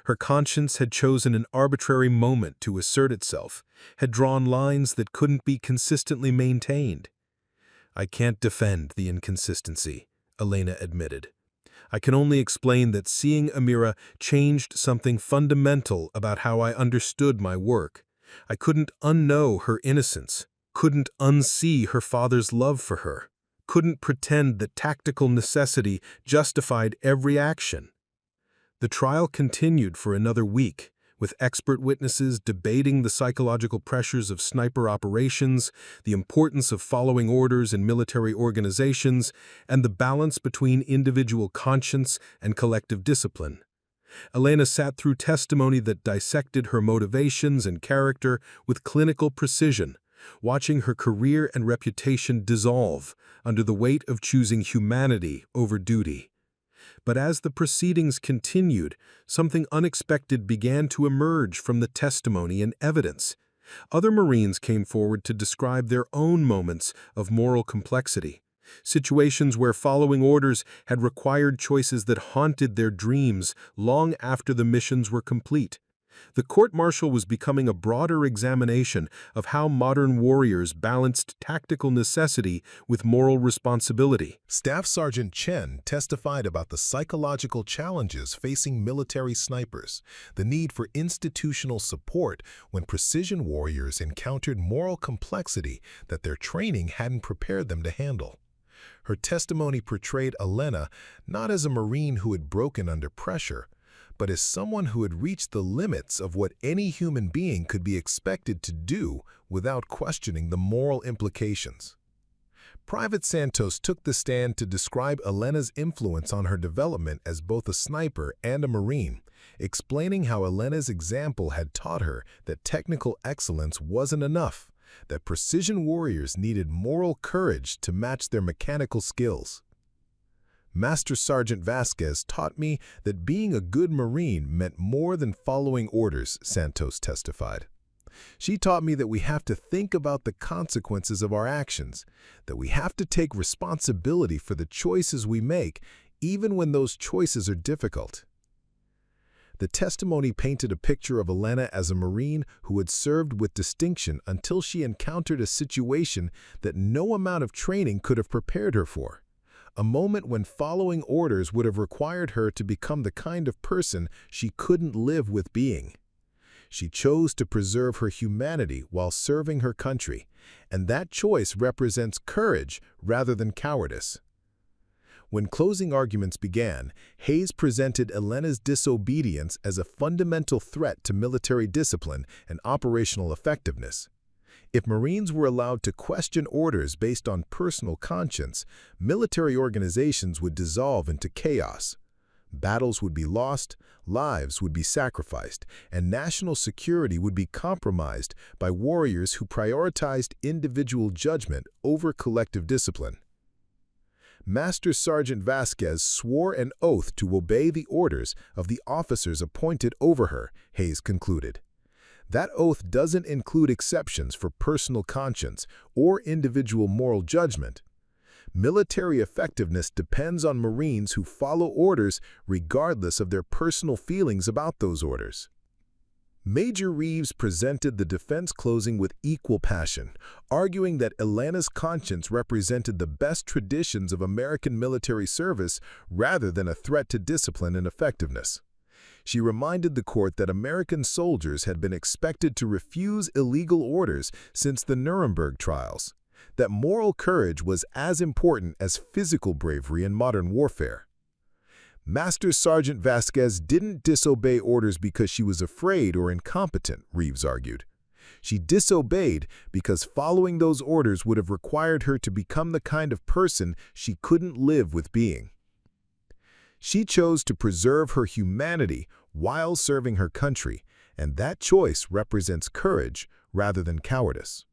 Her conscience had chosen an arbitrary moment to assert itself, had drawn lines that couldn't be consistently maintained. "I can't defend the inconsistency," Elena admitted. "I can only explain that seeing Amira changed something fundamental about how I understood my work. I couldn't unknow her innocence, couldn't unsee her father's love for her, couldn't pretend that tactical necessity justified every action." The trial continued for another week, with expert witnesses debating the psychological pressures of sniper operations, the importance of following orders in military organizations, and the balance between individual conscience and collective discipline. Elena sat through testimony that dissected her motivations and character with clinical precision, watching her career and reputation dissolve under the weight of choosing humanity over duty. But as the proceedings continued, something unexpected began to emerge from the testimony and evidence. Other Marines came forward to describe their own moments of moral complexity, situations where following orders had required choices that haunted their dreams long after the missions were complete. The court-martial was becoming a broader examination of how modern warriors balanced tactical necessity with moral responsibility. Staff Sergeant Chen testified about the psychological challenges facing military snipers, the need for institutional support when precision warriors encountered moral complexity that their training hadn't prepared them to handle. Her testimony portrayed Elena not as a Marine who had broken under pressure, but as someone who had reached the limits of what any human being could be expected to do without questioning the moral implications. Private Santos took the stand to describe Elena's influence on her development as both a sniper and a Marine, explaining how Elena's example had taught her that technical excellence wasn't enough, that precision warriors needed moral courage to match their mechanical skills. "Master Sergeant Vasquez taught me that being a good Marine meant more than following orders," Santos testified. "She taught me that we have to think about the consequences of our actions, that we have to take responsibility for the choices we make, even when those choices are difficult." The testimony painted a picture of Elena as a Marine who had served with distinction until she encountered a situation that no amount of training could have prepared her for. A moment when following orders would have required her to become the kind of person she couldn't live with being. She chose to preserve her humanity while serving her country, and that choice represents courage rather than cowardice. When closing arguments began, Hayes presented Elena's disobedience as a fundamental threat to military discipline and operational effectiveness. If Marines were allowed to question orders based on personal conscience, military organizations would dissolve into chaos. Battles would be lost, lives would be sacrificed, and national security would be compromised by warriors who prioritized individual judgment over collective discipline. Master Sergeant Vasquez swore an oath to obey the orders of the officers appointed over her, Hayes concluded. That oath doesn't include exceptions for personal conscience or individual moral judgment. Military effectiveness depends on Marines who follow orders regardless of their personal feelings about those orders. Major Reeves presented the defense closing with equal passion, arguing that Elena's conscience represented the best traditions of American military service rather than a threat to discipline and effectiveness. She reminded the court that American soldiers had been expected to refuse illegal orders since the Nuremberg trials, that moral courage was as important as physical bravery in modern warfare. Master Sergeant Vasquez didn't disobey orders because she was afraid or incompetent, Reeves argued. She disobeyed because following those orders would have required her to become the kind of person she couldn't live with being. She chose to preserve her humanity while serving her country, and that choice represents courage rather than cowardice.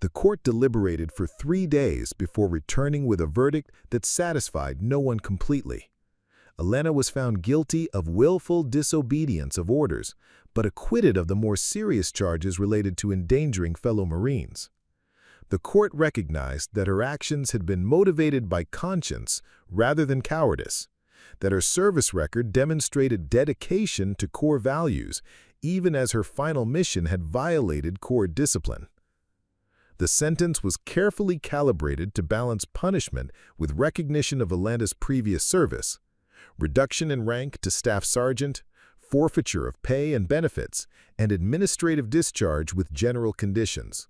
The court deliberated for 3 days before returning with a verdict that satisfied no one completely. Elena was found guilty of willful disobedience of orders, but acquitted of the more serious charges related to endangering fellow Marines. The court recognized that her actions had been motivated by conscience rather than cowardice, that her service record demonstrated dedication to core values, even as her final mission had violated core discipline. The sentence was carefully calibrated to balance punishment with recognition of Elena's previous service, reduction in rank to staff sergeant, forfeiture of pay and benefits, and administrative discharge with general conditions.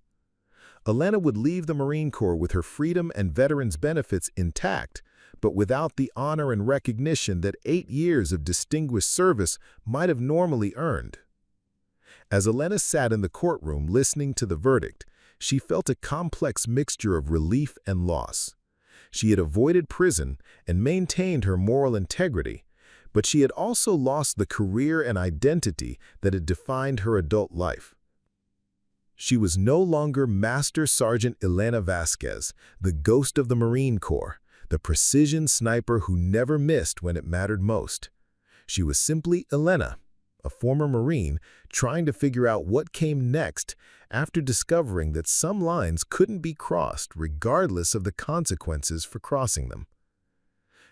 Elena would leave the Marine Corps with her freedom and veterans' benefits intact, but without the honor and recognition that 8 years of distinguished service might have normally earned. As Elena sat in the courtroom listening to the verdict, she felt a complex mixture of relief and loss. She had avoided prison and maintained her moral integrity, but she had also lost the career and identity that had defined her adult life. She was no longer Master Sergeant Elena Vasquez, the ghost of the Marine Corps, the precision sniper who never missed when it mattered most. She was simply Elena, a former Marine, trying to figure out what came next after discovering that some lines couldn't be crossed regardless of the consequences for crossing them.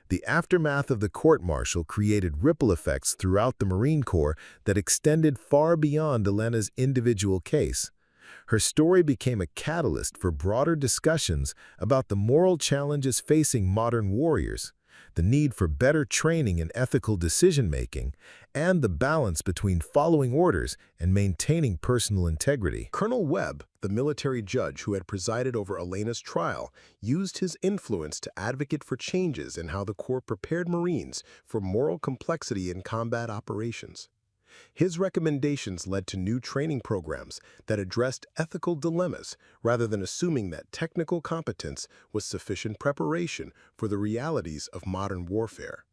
The aftermath of the court-martial created ripple effects throughout the Marine Corps that extended far beyond Elena's individual case. Her story became a catalyst for broader discussions about the moral challenges facing modern warriors, the need for better training and ethical decision-making, and the balance between following orders and maintaining personal integrity. Colonel Webb, the military judge who had presided over Elena's trial, used his influence to advocate for changes in how the Corps prepared Marines for moral complexity in combat operations. His recommendations led to new training programs that addressed ethical dilemmas rather than assuming that technical competence was sufficient preparation for the realities of modern warfare.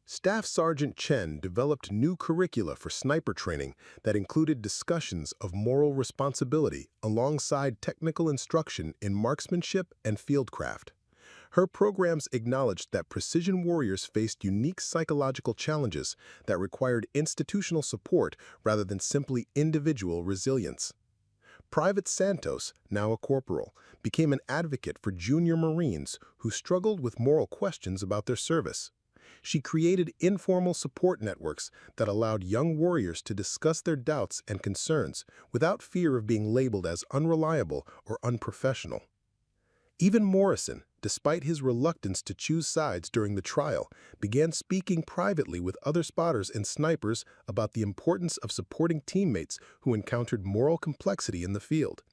Staff Sergeant Chen developed new curricula for sniper training that included discussions of moral responsibility alongside technical instruction in marksmanship and fieldcraft. Her programs acknowledged that precision warriors faced unique psychological challenges that required institutional support rather than simply individual resilience. Private Santos, now a corporal, became an advocate for junior Marines who struggled with moral questions about their service. She created informal support networks that allowed young warriors to discuss their doubts and concerns without fear of being labeled as unreliable or unprofessional. Even Morrison, despite his reluctance to choose sides during the trial, began speaking privately with other spotters and snipers about the importance of supporting teammates who encountered moral complexity in the field.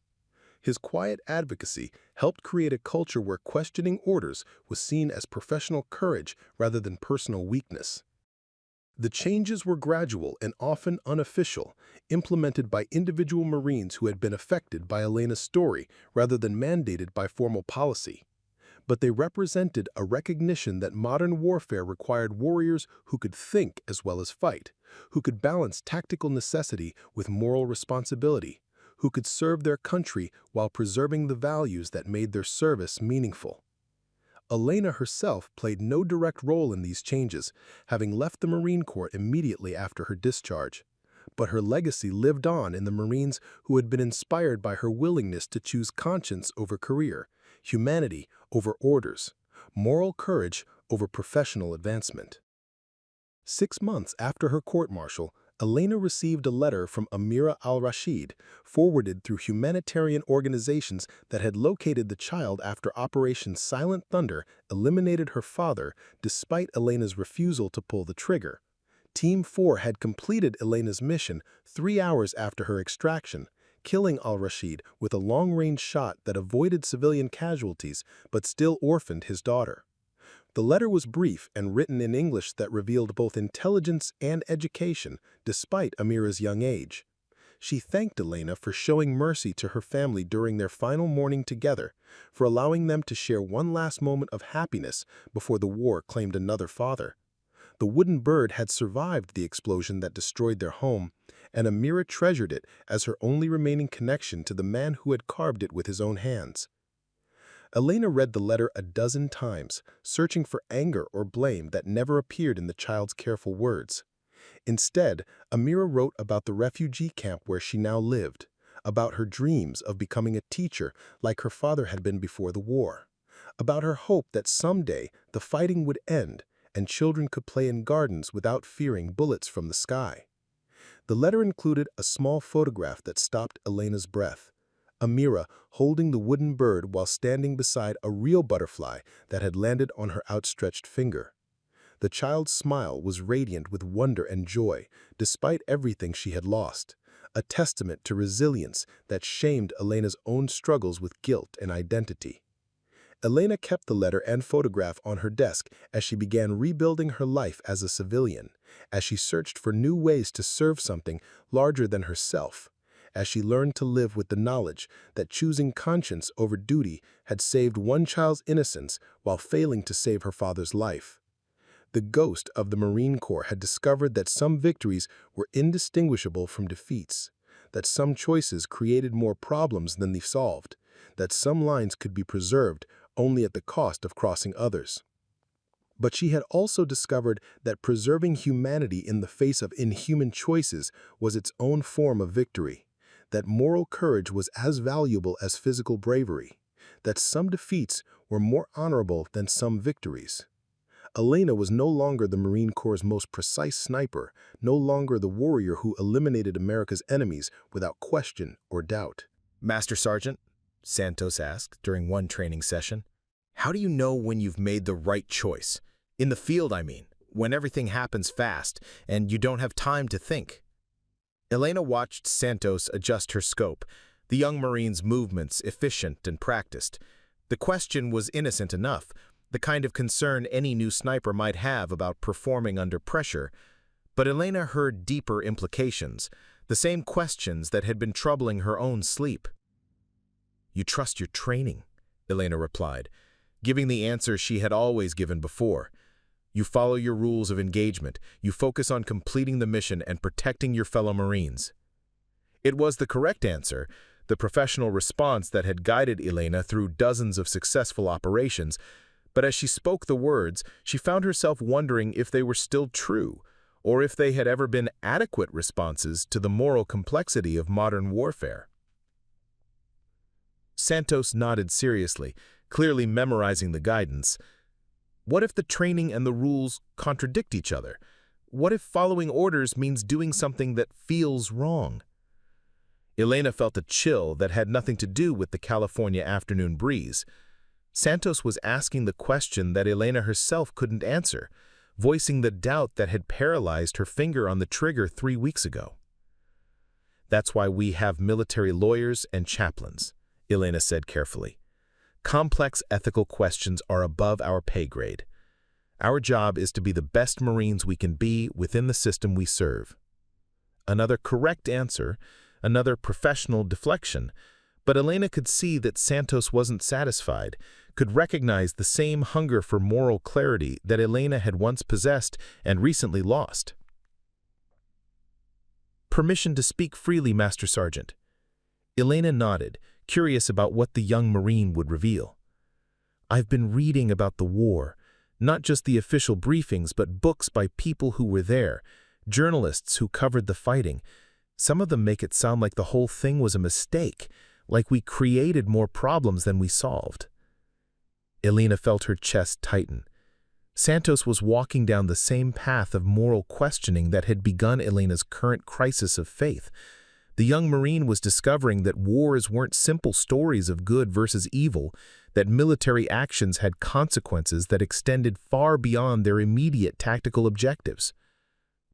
His quiet advocacy helped create a culture where questioning orders was seen as professional courage rather than personal weakness. The changes were gradual and often unofficial, implemented by individual Marines who had been affected by Elena's story rather than mandated by formal policy. But they represented a recognition that modern warfare required warriors who could think as well as fight, who could balance tactical necessity with moral responsibility, who could serve their country while preserving the values that made their service meaningful. Elena herself played no direct role in these changes, having left the Marine Corps immediately after her discharge. But her legacy lived on in the Marines who had been inspired by her willingness to choose conscience over career, humanity over orders, moral courage over professional advancement. 6 months after her court-martial, Elena received a letter from Mahmoud Al-Rashid, forwarded through humanitarian organizations that had located the child after Operation Silent Thunder eliminated her father despite Elena's refusal to pull the trigger. Team 4 had completed Elena's mission 3 hours after her extraction, killing Al-Rashid with a long-range shot that avoided civilian casualties but still orphaned his daughter. The letter was brief and written in English that revealed both intelligence and education, despite Amira's young age. She thanked Elena for showing mercy to her family during their final morning together, for allowing them to share one last moment of happiness before the war claimed another father. The wooden bird had survived the explosion that destroyed their home, and Amira treasured it as her only remaining connection to the man who had carved it with his own hands. Elena read the letter a dozen times, searching for anger or blame that never appeared in the child's careful words. Instead, Amira wrote about the refugee camp where she now lived, about her dreams of becoming a teacher like her father had been before the war, about her hope that someday the fighting would end and children could play in gardens without fearing bullets from the sky. The letter included a small photograph that stopped Elena's breath. Amira holding the wooden bird while standing beside a real butterfly that had landed on her outstretched finger. The child's smile was radiant with wonder and joy, despite everything she had lost, a testament to resilience that shamed Elena's own struggles with guilt and identity. Elena kept the letter and photograph on her desk as she began rebuilding her life as a civilian, as she searched for new ways to serve something larger than herself, as she learned to live with the knowledge that choosing conscience over duty had saved one child's innocence while failing to save her father's life. The ghost of the Marine Corps had discovered that some victories were indistinguishable from defeats, that some choices created more problems than they solved, that some lines could be preserved only at the cost of crossing others. But she had also discovered that preserving humanity in the face of inhuman choices was its own form of victory, that moral courage was as valuable as physical bravery, that some defeats were more honorable than some victories. Elena was no longer the Marine Corps' most precise sniper, no longer the warrior who eliminated America's enemies without question or doubt. Master Sergeant, Santos asked during one training session, how do you know when you've made the right choice? In the field, I mean, when everything happens fast and you don't have time to think. Elena watched Santos adjust her scope, the young Marine's movements efficient and practiced. The question was innocent enough, the kind of concern any new sniper might have about performing under pressure. But Elena heard deeper implications, the same questions that had been troubling her own sleep. You trust your training, Elena replied, giving the answer she had always given before. You follow your rules of engagement, you focus on completing the mission and protecting your fellow Marines. It was the correct answer, the professional response that had guided Elena through dozens of successful operations, but as she spoke the words, she found herself wondering if they were still true, or if they had ever been adequate responses to the moral complexity of modern warfare. Santos nodded seriously, clearly memorizing the guidance. What if the training and the rules contradict each other? What if following orders means doing something that feels wrong? Elena felt a chill that had nothing to do with the California afternoon breeze. Santos was asking the question that Elena herself couldn't answer, voicing the doubt that had paralyzed her finger on the trigger 3 weeks ago. That's why we have military lawyers and chaplains, Elena said carefully. Complex ethical questions are above our pay grade. Our job is to be the best Marines we can be within the system we serve. Another correct answer, another professional deflection, but Elena could see that Santos wasn't satisfied, could recognize the same hunger for moral clarity that Elena had once possessed and recently lost. Permission to speak freely, Master Sergeant. Elena nodded, curious about what the young Marine would reveal. I've been reading about the war, not just the official briefings, but books by people who were there, journalists who covered the fighting. Some of them make it sound like the whole thing was a mistake, like we created more problems than we solved. Elena felt her chest tighten. Santos was walking down the same path of moral questioning that had begun Elena's current crisis of faith. The young Marine was discovering that wars weren't simple stories of good versus evil, that military actions had consequences that extended far beyond their immediate tactical objectives.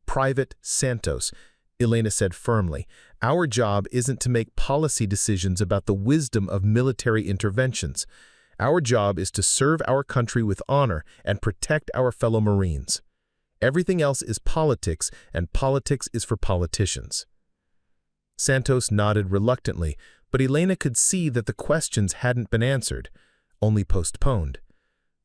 "Private Santos," Elena said firmly, "our job isn't to make policy decisions about the wisdom of military interventions. Our job is to serve our country with honor and protect our fellow Marines. Everything else is politics, and politics is for politicians." Santos nodded reluctantly, but Elena could see that the questions hadn't been answered, only postponed.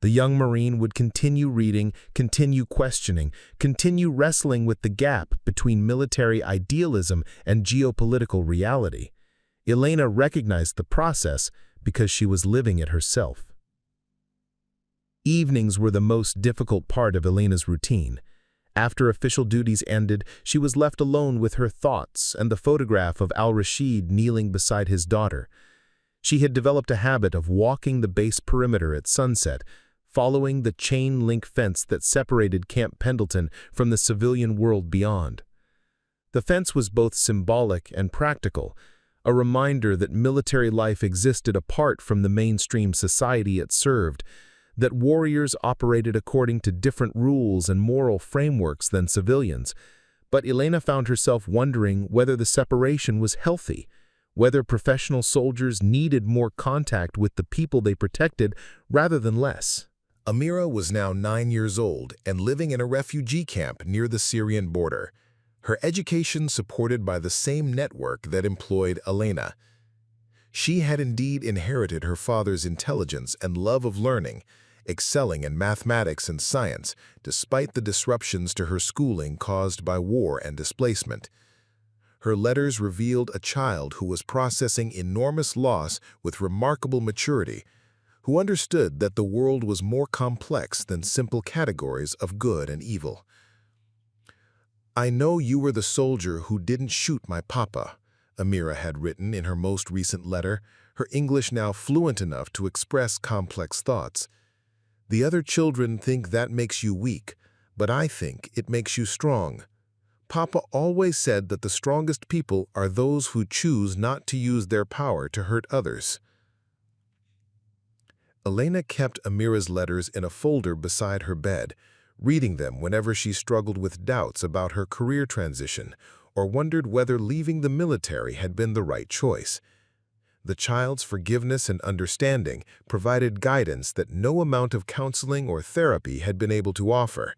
The young Marine would continue reading, continue questioning, continue wrestling with the gap between military idealism and geopolitical reality. Elena recognized the process because she was living it herself. Evenings were the most difficult part of Elena's routine. After official duties ended, she was left alone with her thoughts and the photograph of Al-Rashid kneeling beside his daughter. She had developed a habit of walking the base perimeter at sunset, following the chain-link fence that separated Camp Pendleton from the civilian world beyond. The fence was both symbolic and practical, a reminder that military life existed apart from the mainstream society it served, that warriors operated according to different rules and moral frameworks than civilians. But Elena found herself wondering whether the separation was healthy, whether professional soldiers needed more contact with the people they protected rather than less. Amira was now 9 years old and living in a refugee camp near the Syrian border. Her education supported by the same network that employed Elena. She had indeed inherited her father's intelligence and love of learning, excelling in mathematics and science despite the disruptions to her schooling caused by war and displacement. Her letters revealed a child who was processing enormous loss with remarkable maturity, who understood that the world was more complex than simple categories of good and evil. "I know you were the soldier who didn't shoot my papa," Amira had written in her most recent letter, her English now fluent enough to express complex thoughts. "The other children think that makes you weak, but I think it makes you strong. Papa always said that the strongest people are those who choose not to use their power to hurt others." Elena kept Amira's letters in a folder beside her bed, reading them whenever she struggled with doubts about her career transition or wondered whether leaving the military had been the right choice. The child's forgiveness and understanding provided guidance that no amount of counseling or therapy had been able to offer.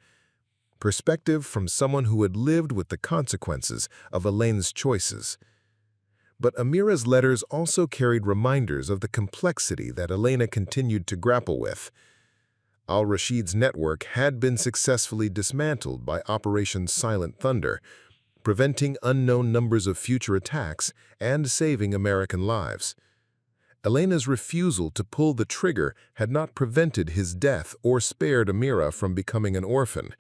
Perspective from someone who had lived with the consequences of Elena's choices. But Amira's letters also carried reminders of the complexity that Elena continued to grapple with. Al-Rashid's network had been successfully dismantled by Operation Silent Thunder, preventing unknown numbers of future attacks and saving American lives. Elena's refusal to pull the trigger had not prevented his death or spared Amira from becoming an orphan,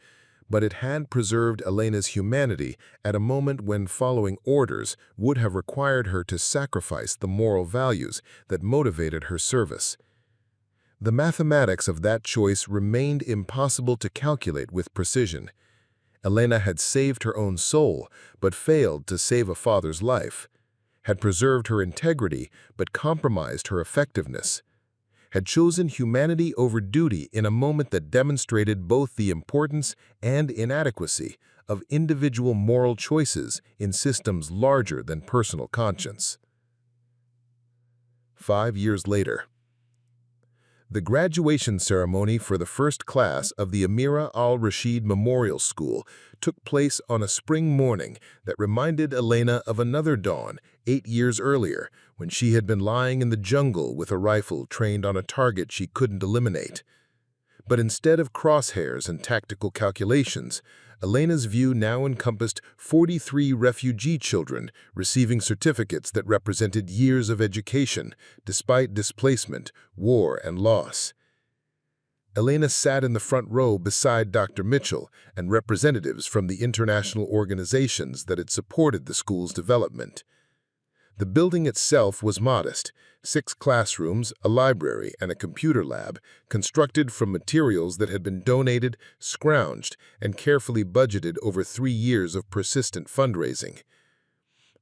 but it had preserved Elena's humanity at a moment when following orders would have required her to sacrifice the moral values that motivated her service. The mathematics of that choice remained impossible to calculate with precision. Elena had saved her own soul, but failed to save a father's life, had preserved her integrity, but compromised her effectiveness, had chosen humanity over duty in a moment that demonstrated both the importance and inadequacy of individual moral choices in systems larger than personal conscience. 5 years later, the graduation ceremony for the first class of the Amira Al-Rashid Memorial School took place on a spring morning that reminded Elena of another dawn 8 years earlier when she had been lying in the jungle with a rifle trained on a target she couldn't eliminate. But instead of crosshairs and tactical calculations, Elena's view now encompassed 43 refugee children receiving certificates that represented years of education, despite displacement, war, and loss. Elena sat in the front row beside Dr. Mitchell and representatives from the international organizations that had supported the school's development. The building itself was modest: 6 classrooms, a library, and a computer lab, constructed from materials that had been donated, scrounged, and carefully budgeted over 3 years of persistent fundraising.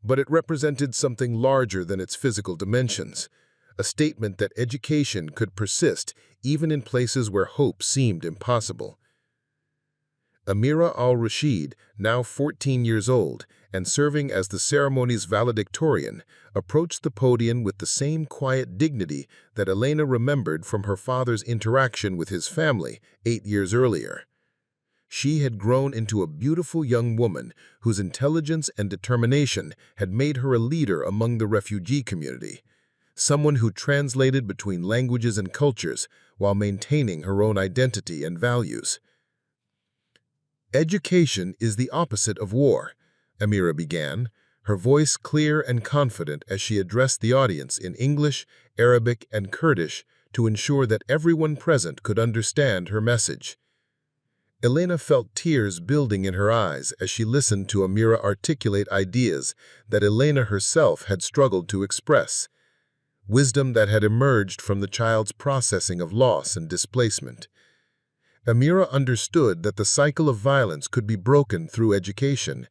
But it represented something larger than its physical dimensions, a statement that education could persist even in places where hope seemed impossible. Mahmoud Al-Rashid, now 14 years old and serving as the ceremony's valedictorian, approached the podium with the same quiet dignity that Elena remembered from her father's interaction with his family 8 years earlier. She had grown into a beautiful young woman whose intelligence and determination had made her a leader among the refugee community, someone who translated between languages and cultures while maintaining her own identity and values. "Education is the opposite of war," Amira began, her voice clear and confident as she addressed the audience in English, Arabic, and Kurdish to ensure that everyone present could understand her message. Elena felt tears building in her eyes as she listened to Amira articulate ideas that Elena herself had struggled to express, wisdom that had emerged from the child's processing of loss and displacement. Amira understood that the cycle of violence could be broken through education,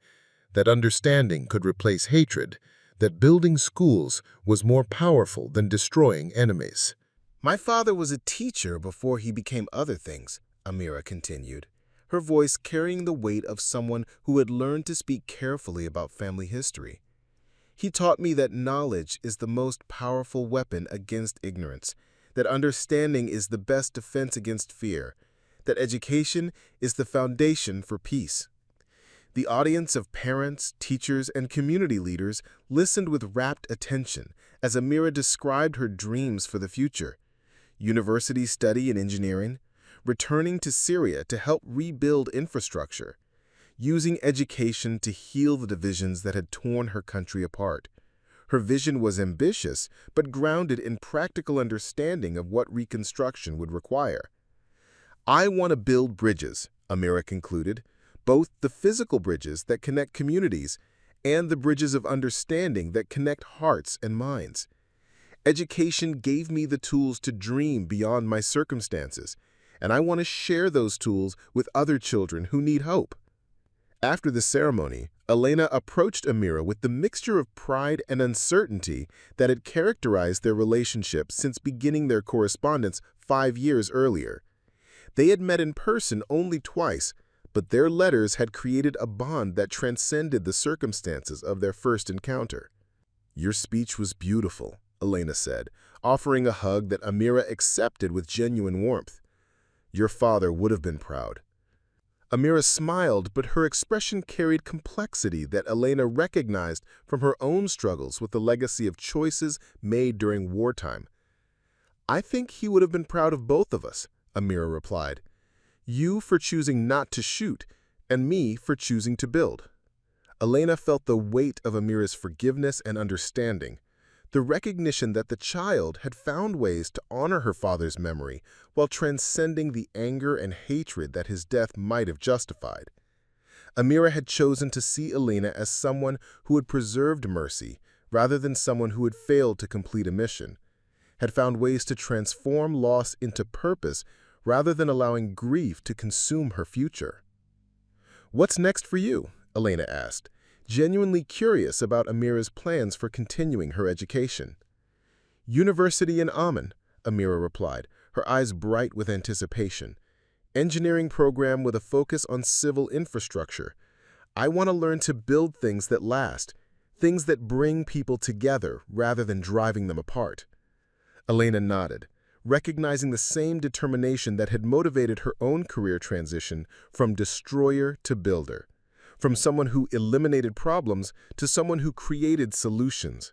that understanding could replace hatred, that building schools was more powerful than destroying enemies. "My father was a teacher before he became other things," Amira continued, her voice carrying the weight of someone who had learned to speak carefully about family history. "He taught me that knowledge is the most powerful weapon against ignorance, that understanding is the best defense against fear, that education is the foundation for peace." The audience of parents, teachers, and community leaders listened with rapt attention as Amira described her dreams for the future: university study in engineering, returning to Syria to help rebuild infrastructure, using education to heal the divisions that had torn her country apart. Her vision was ambitious, but grounded in practical understanding of what reconstruction would require. "I want to build bridges," Amira concluded, "both the physical bridges that connect communities and the bridges of understanding that connect hearts and minds. Education gave me the tools to dream beyond my circumstances, and I want to share those tools with other children who need hope." After the ceremony, Elena approached Amira with the mixture of pride and uncertainty that had characterized their relationship since beginning their correspondence 5 years earlier. They had met in person only twice, but their letters had created a bond that transcended the circumstances of their first encounter. "Your speech was beautiful," Elena said, offering a hug that Amira accepted with genuine warmth. "Your father would have been proud." Amira smiled, but her expression carried complexity that Elena recognized from her own struggles with the legacy of choices made during wartime. "I think he would have been proud of both of us," Amira replied. "You for choosing not to shoot, and me for choosing to build." Elena felt the weight of Amira's forgiveness and understanding, the recognition that the child had found ways to honor her father's memory while transcending the anger and hatred that his death might have justified. Amira had chosen to see Elena as someone who had preserved mercy rather than someone who had failed to complete a mission, had found ways to transform loss into purpose rather than allowing grief to consume her future. "What's next for you?" Elena asked, genuinely curious about Amira's plans for continuing her education. "University in Amman," Amira replied, her eyes bright with anticipation. "Engineering program with a focus on civil infrastructure. I want to learn to build things that last, things that bring people together rather than driving them apart." Elena nodded, recognizing the same determination that had motivated her own career transition from destroyer to builder, from someone who eliminated problems to someone who created solutions.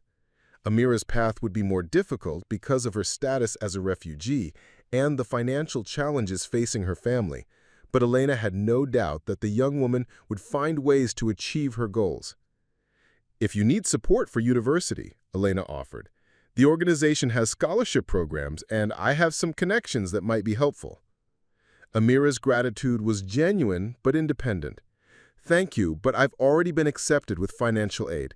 Amira's path would be more difficult because of her status as a refugee and the financial challenges facing her family, but Elena had no doubt that the young woman would find ways to achieve her goals. "If you need support for university," Elena offered, "the organization has scholarship programs, and I have some connections that might be helpful." Amira's gratitude was genuine but independent. "Thank you, but I've already been accepted with financial aid.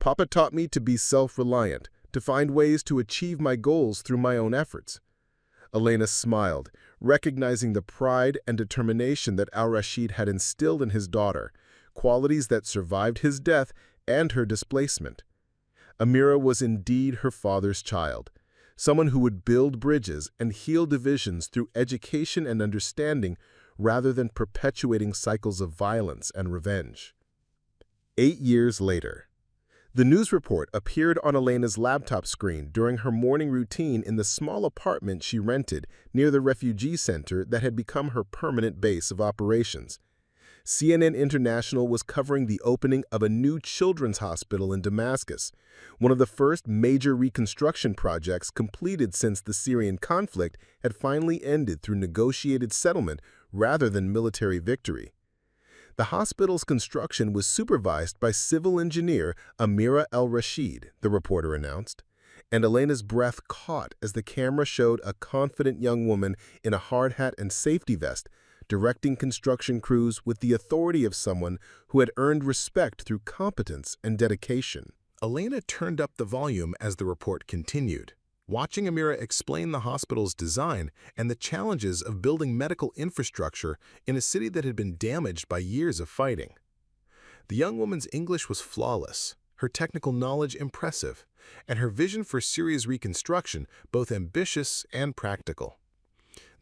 Papa taught me to be self-reliant, to find ways to achieve my goals through my own efforts. Elena smiled, recognizing the pride and determination that Al-Rashid had instilled in his daughter, qualities that survived his death and her displacement. Amira was indeed her father's child, someone who would build bridges and heal divisions through education and understanding rather than perpetuating cycles of violence and revenge. 8 years later, the news report appeared on Elena's laptop screen during her morning routine in the small apartment she rented near the refugee center that had become her permanent base of operations. CNN International was covering the opening of a new children's hospital in Damascus, one of the first major reconstruction projects completed since the Syrian conflict had finally ended through negotiated settlement rather than military victory. The hospital's construction was supervised by civil engineer Mahmoud Al-Rashid, the reporter announced, and Elena's breath caught as the camera showed a confident young woman in a hard hat and safety vest, directing construction crews with the authority of someone who had earned respect through competence and dedication. Elena turned up the volume as the report continued, watching Amira explain the hospital's design and the challenges of building medical infrastructure in a city that had been damaged by years of fighting. The young woman's English was flawless, her technical knowledge impressive, and her vision for Syria's reconstruction both ambitious and practical.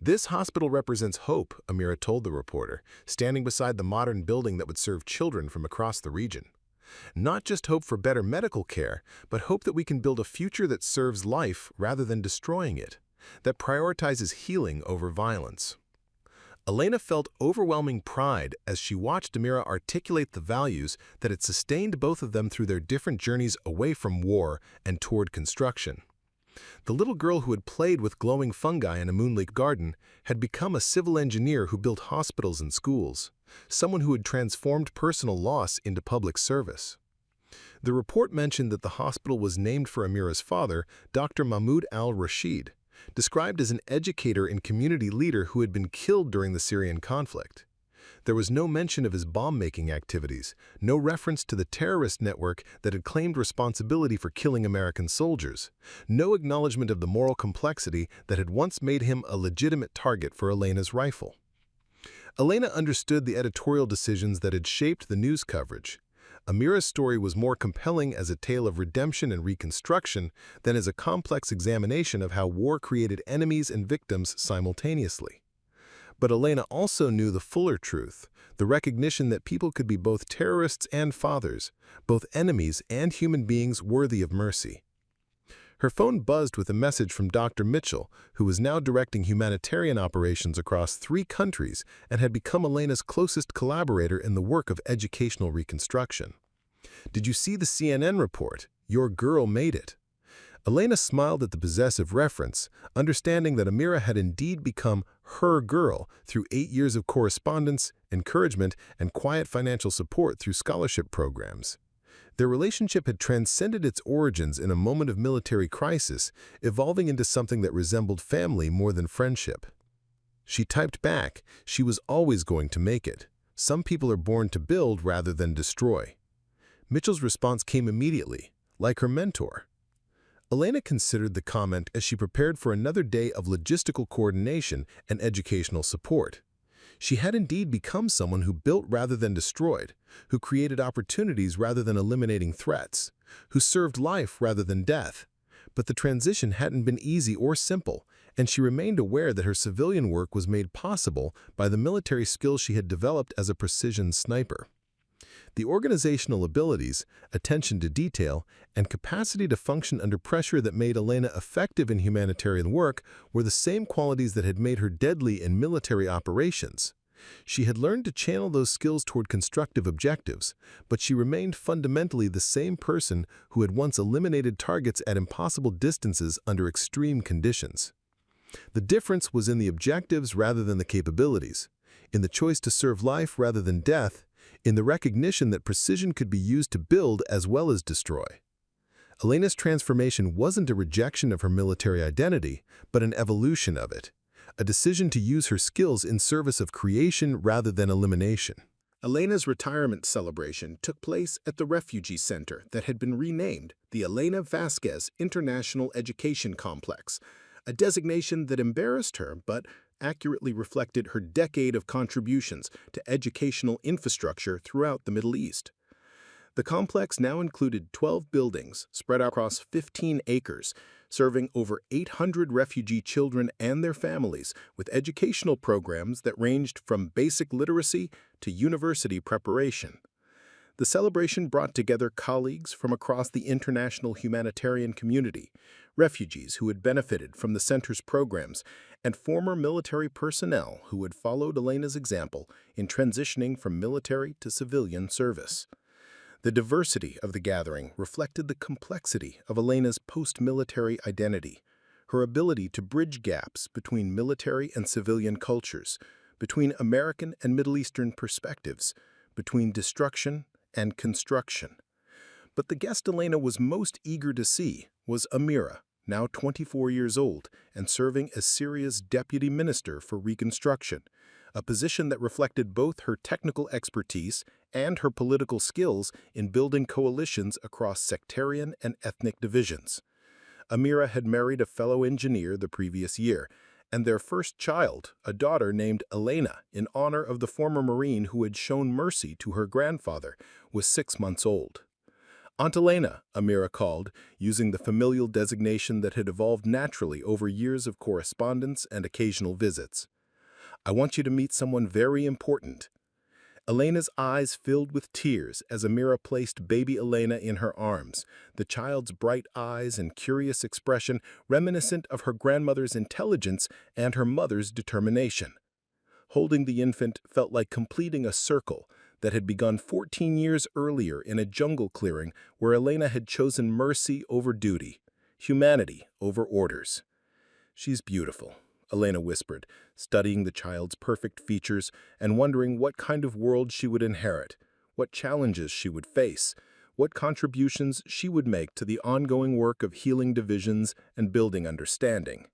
"This hospital represents hope," Amira told the reporter, standing beside the modern building that would serve children from across the region. "Not just hope for better medical care, but hope that we can build a future that serves life rather than destroying it, that prioritizes healing over violence." Elena felt overwhelming pride as she watched Amira articulate the values that had sustained both of them through their different journeys away from war and toward construction. The little girl who had played with glowing fungi in a moonlit garden had become a civil engineer who built hospitals and schools, someone who had transformed personal loss into public service. The report mentioned that the hospital was named for Amira's father, Dr. Mahmoud Al-Rashid, described as an educator and community leader who had been killed during the Syrian conflict. There was no mention of his bomb-making activities, no reference to the terrorist network that had claimed responsibility for killing American soldiers, no acknowledgement of the moral complexity that had once made him a legitimate target for Elena's rifle. Elena understood the editorial decisions that had shaped the news coverage. Amira's story was more compelling as a tale of redemption and reconstruction than as a complex examination of how war created enemies and victims simultaneously. But Elena also knew the fuller truth, the recognition that people could be both terrorists and fathers, both enemies and human beings worthy of mercy. Her phone buzzed with a message from Dr. Mitchell, who was now directing humanitarian operations across 3 countries and had become Elena's closest collaborator in the work of educational reconstruction. "Did you see the CNN report? Your girl made it." Elena smiled at the possessive reference, understanding that Amira had indeed become her girl through 8 years of correspondence, encouragement, and quiet financial support through scholarship programs. Their relationship had transcended its origins in a moment of military crisis, evolving into something that resembled family more than friendship. She typed back, "She was always going to make it. Some people are born to build rather than destroy." Mitchell's response came immediately, like her mentor. Elena considered the comment as she prepared for another day of logistical coordination and educational support. She had indeed become someone who built rather than destroyed, who created opportunities rather than eliminating threats, who served life rather than death. But the transition hadn't been easy or simple, and she remained aware that her civilian work was made possible by the military skills she had developed as a precision sniper. The organizational abilities, attention to detail, and capacity to function under pressure that made Elena effective in humanitarian work were the same qualities that had made her deadly in military operations. She had learned to channel those skills toward constructive objectives, but she remained fundamentally the same person who had once eliminated targets at impossible distances under extreme conditions. The difference was in the objectives rather than the capabilities, in the choice to serve life rather than death, in the recognition that precision could be used to build as well as destroy. Elena's transformation wasn't a rejection of her military identity, but an evolution of it, a decision to use her skills in service of creation rather than elimination. Elena's retirement celebration took place at the refugee center that had been renamed the Elena Vasquez International Education Complex, a designation that embarrassed her but accurately reflected her decade of contributions to educational infrastructure throughout the Middle East. The complex now included 12 buildings spread across 15 acres, serving over 800 refugee children and their families with educational programs that ranged from basic literacy to university preparation. The celebration brought together colleagues from across the international humanitarian community, refugees who had benefited from the center's programs, and former military personnel who had followed Elena's example in transitioning from military to civilian service. The diversity of the gathering reflected the complexity of Elena's post-military identity, her ability to bridge gaps between military and civilian cultures, between American and Middle Eastern perspectives, between destruction and construction. But the guest Elena was most eager to see was Amira, now 24 years old and serving as Syria's Deputy Minister for Reconstruction, a position that reflected both her technical expertise and her political skills in building coalitions across sectarian and ethnic divisions. Amira had married a fellow engineer the previous year, and their first child, a daughter named Elena, in honor of the former Marine who had shown mercy to her grandfather, was 6 months old. Aunt Elena, Amira called, using the familial designation that had evolved naturally over years of correspondence and occasional visits. "I want you to meet someone very important." Elena's eyes filled with tears as Amira placed baby Elena in her arms, the child's bright eyes and curious expression reminiscent of her grandmother's intelligence and her mother's determination. Holding the infant felt like completing a circle that had begun 14 years earlier in a jungle clearing where Elena had chosen mercy over duty, humanity over orders. "She's beautiful," Elena whispered, studying the child's perfect features and wondering what kind of world she would inherit, what challenges she would face, what contributions she would make to the ongoing work of healing divisions and building understanding.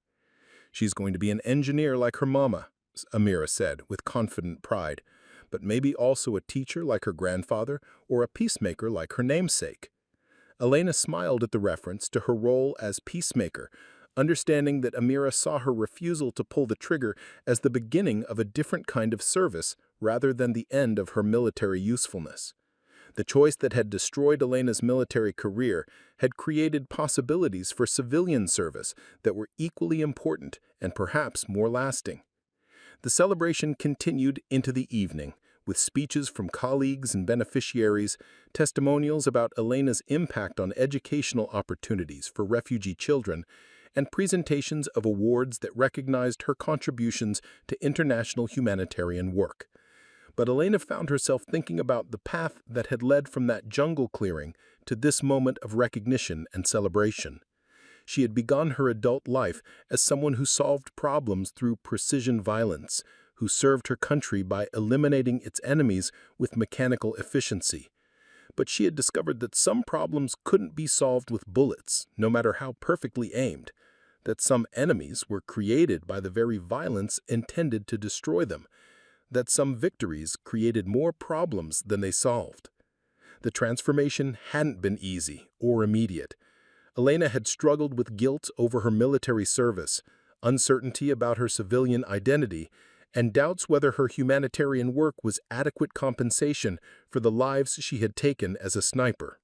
"She's going to be an engineer like her mama," Amira said with confident pride, "but maybe also a teacher like her grandfather or a peacemaker like her namesake." Elena smiled at the reference to her role as peacemaker, understanding that Amira saw her refusal to pull the trigger as the beginning of a different kind of service rather than the end of her military usefulness. The choice that had destroyed Elena's military career had created possibilities for civilian service that were equally important and perhaps more lasting. The celebration continued into the evening, with speeches from colleagues and beneficiaries, testimonials about Elena's impact on educational opportunities for refugee children, and presentations of awards that recognized her contributions to international humanitarian work. But Elena found herself thinking about the path that had led from that jungle clearing to this moment of recognition and celebration. She had begun her adult life as someone who solved problems through precision violence, who served her country by eliminating its enemies with mechanical efficiency. But she had discovered that some problems couldn't be solved with bullets, no matter how perfectly aimed, that some enemies were created by the very violence intended to destroy them, that some victories created more problems than they solved. The transformation hadn't been easy or immediate. Elena had struggled with guilt over her military service, uncertainty about her civilian identity, and doubts whether her humanitarian work was adequate compensation for the lives she had taken as a sniper.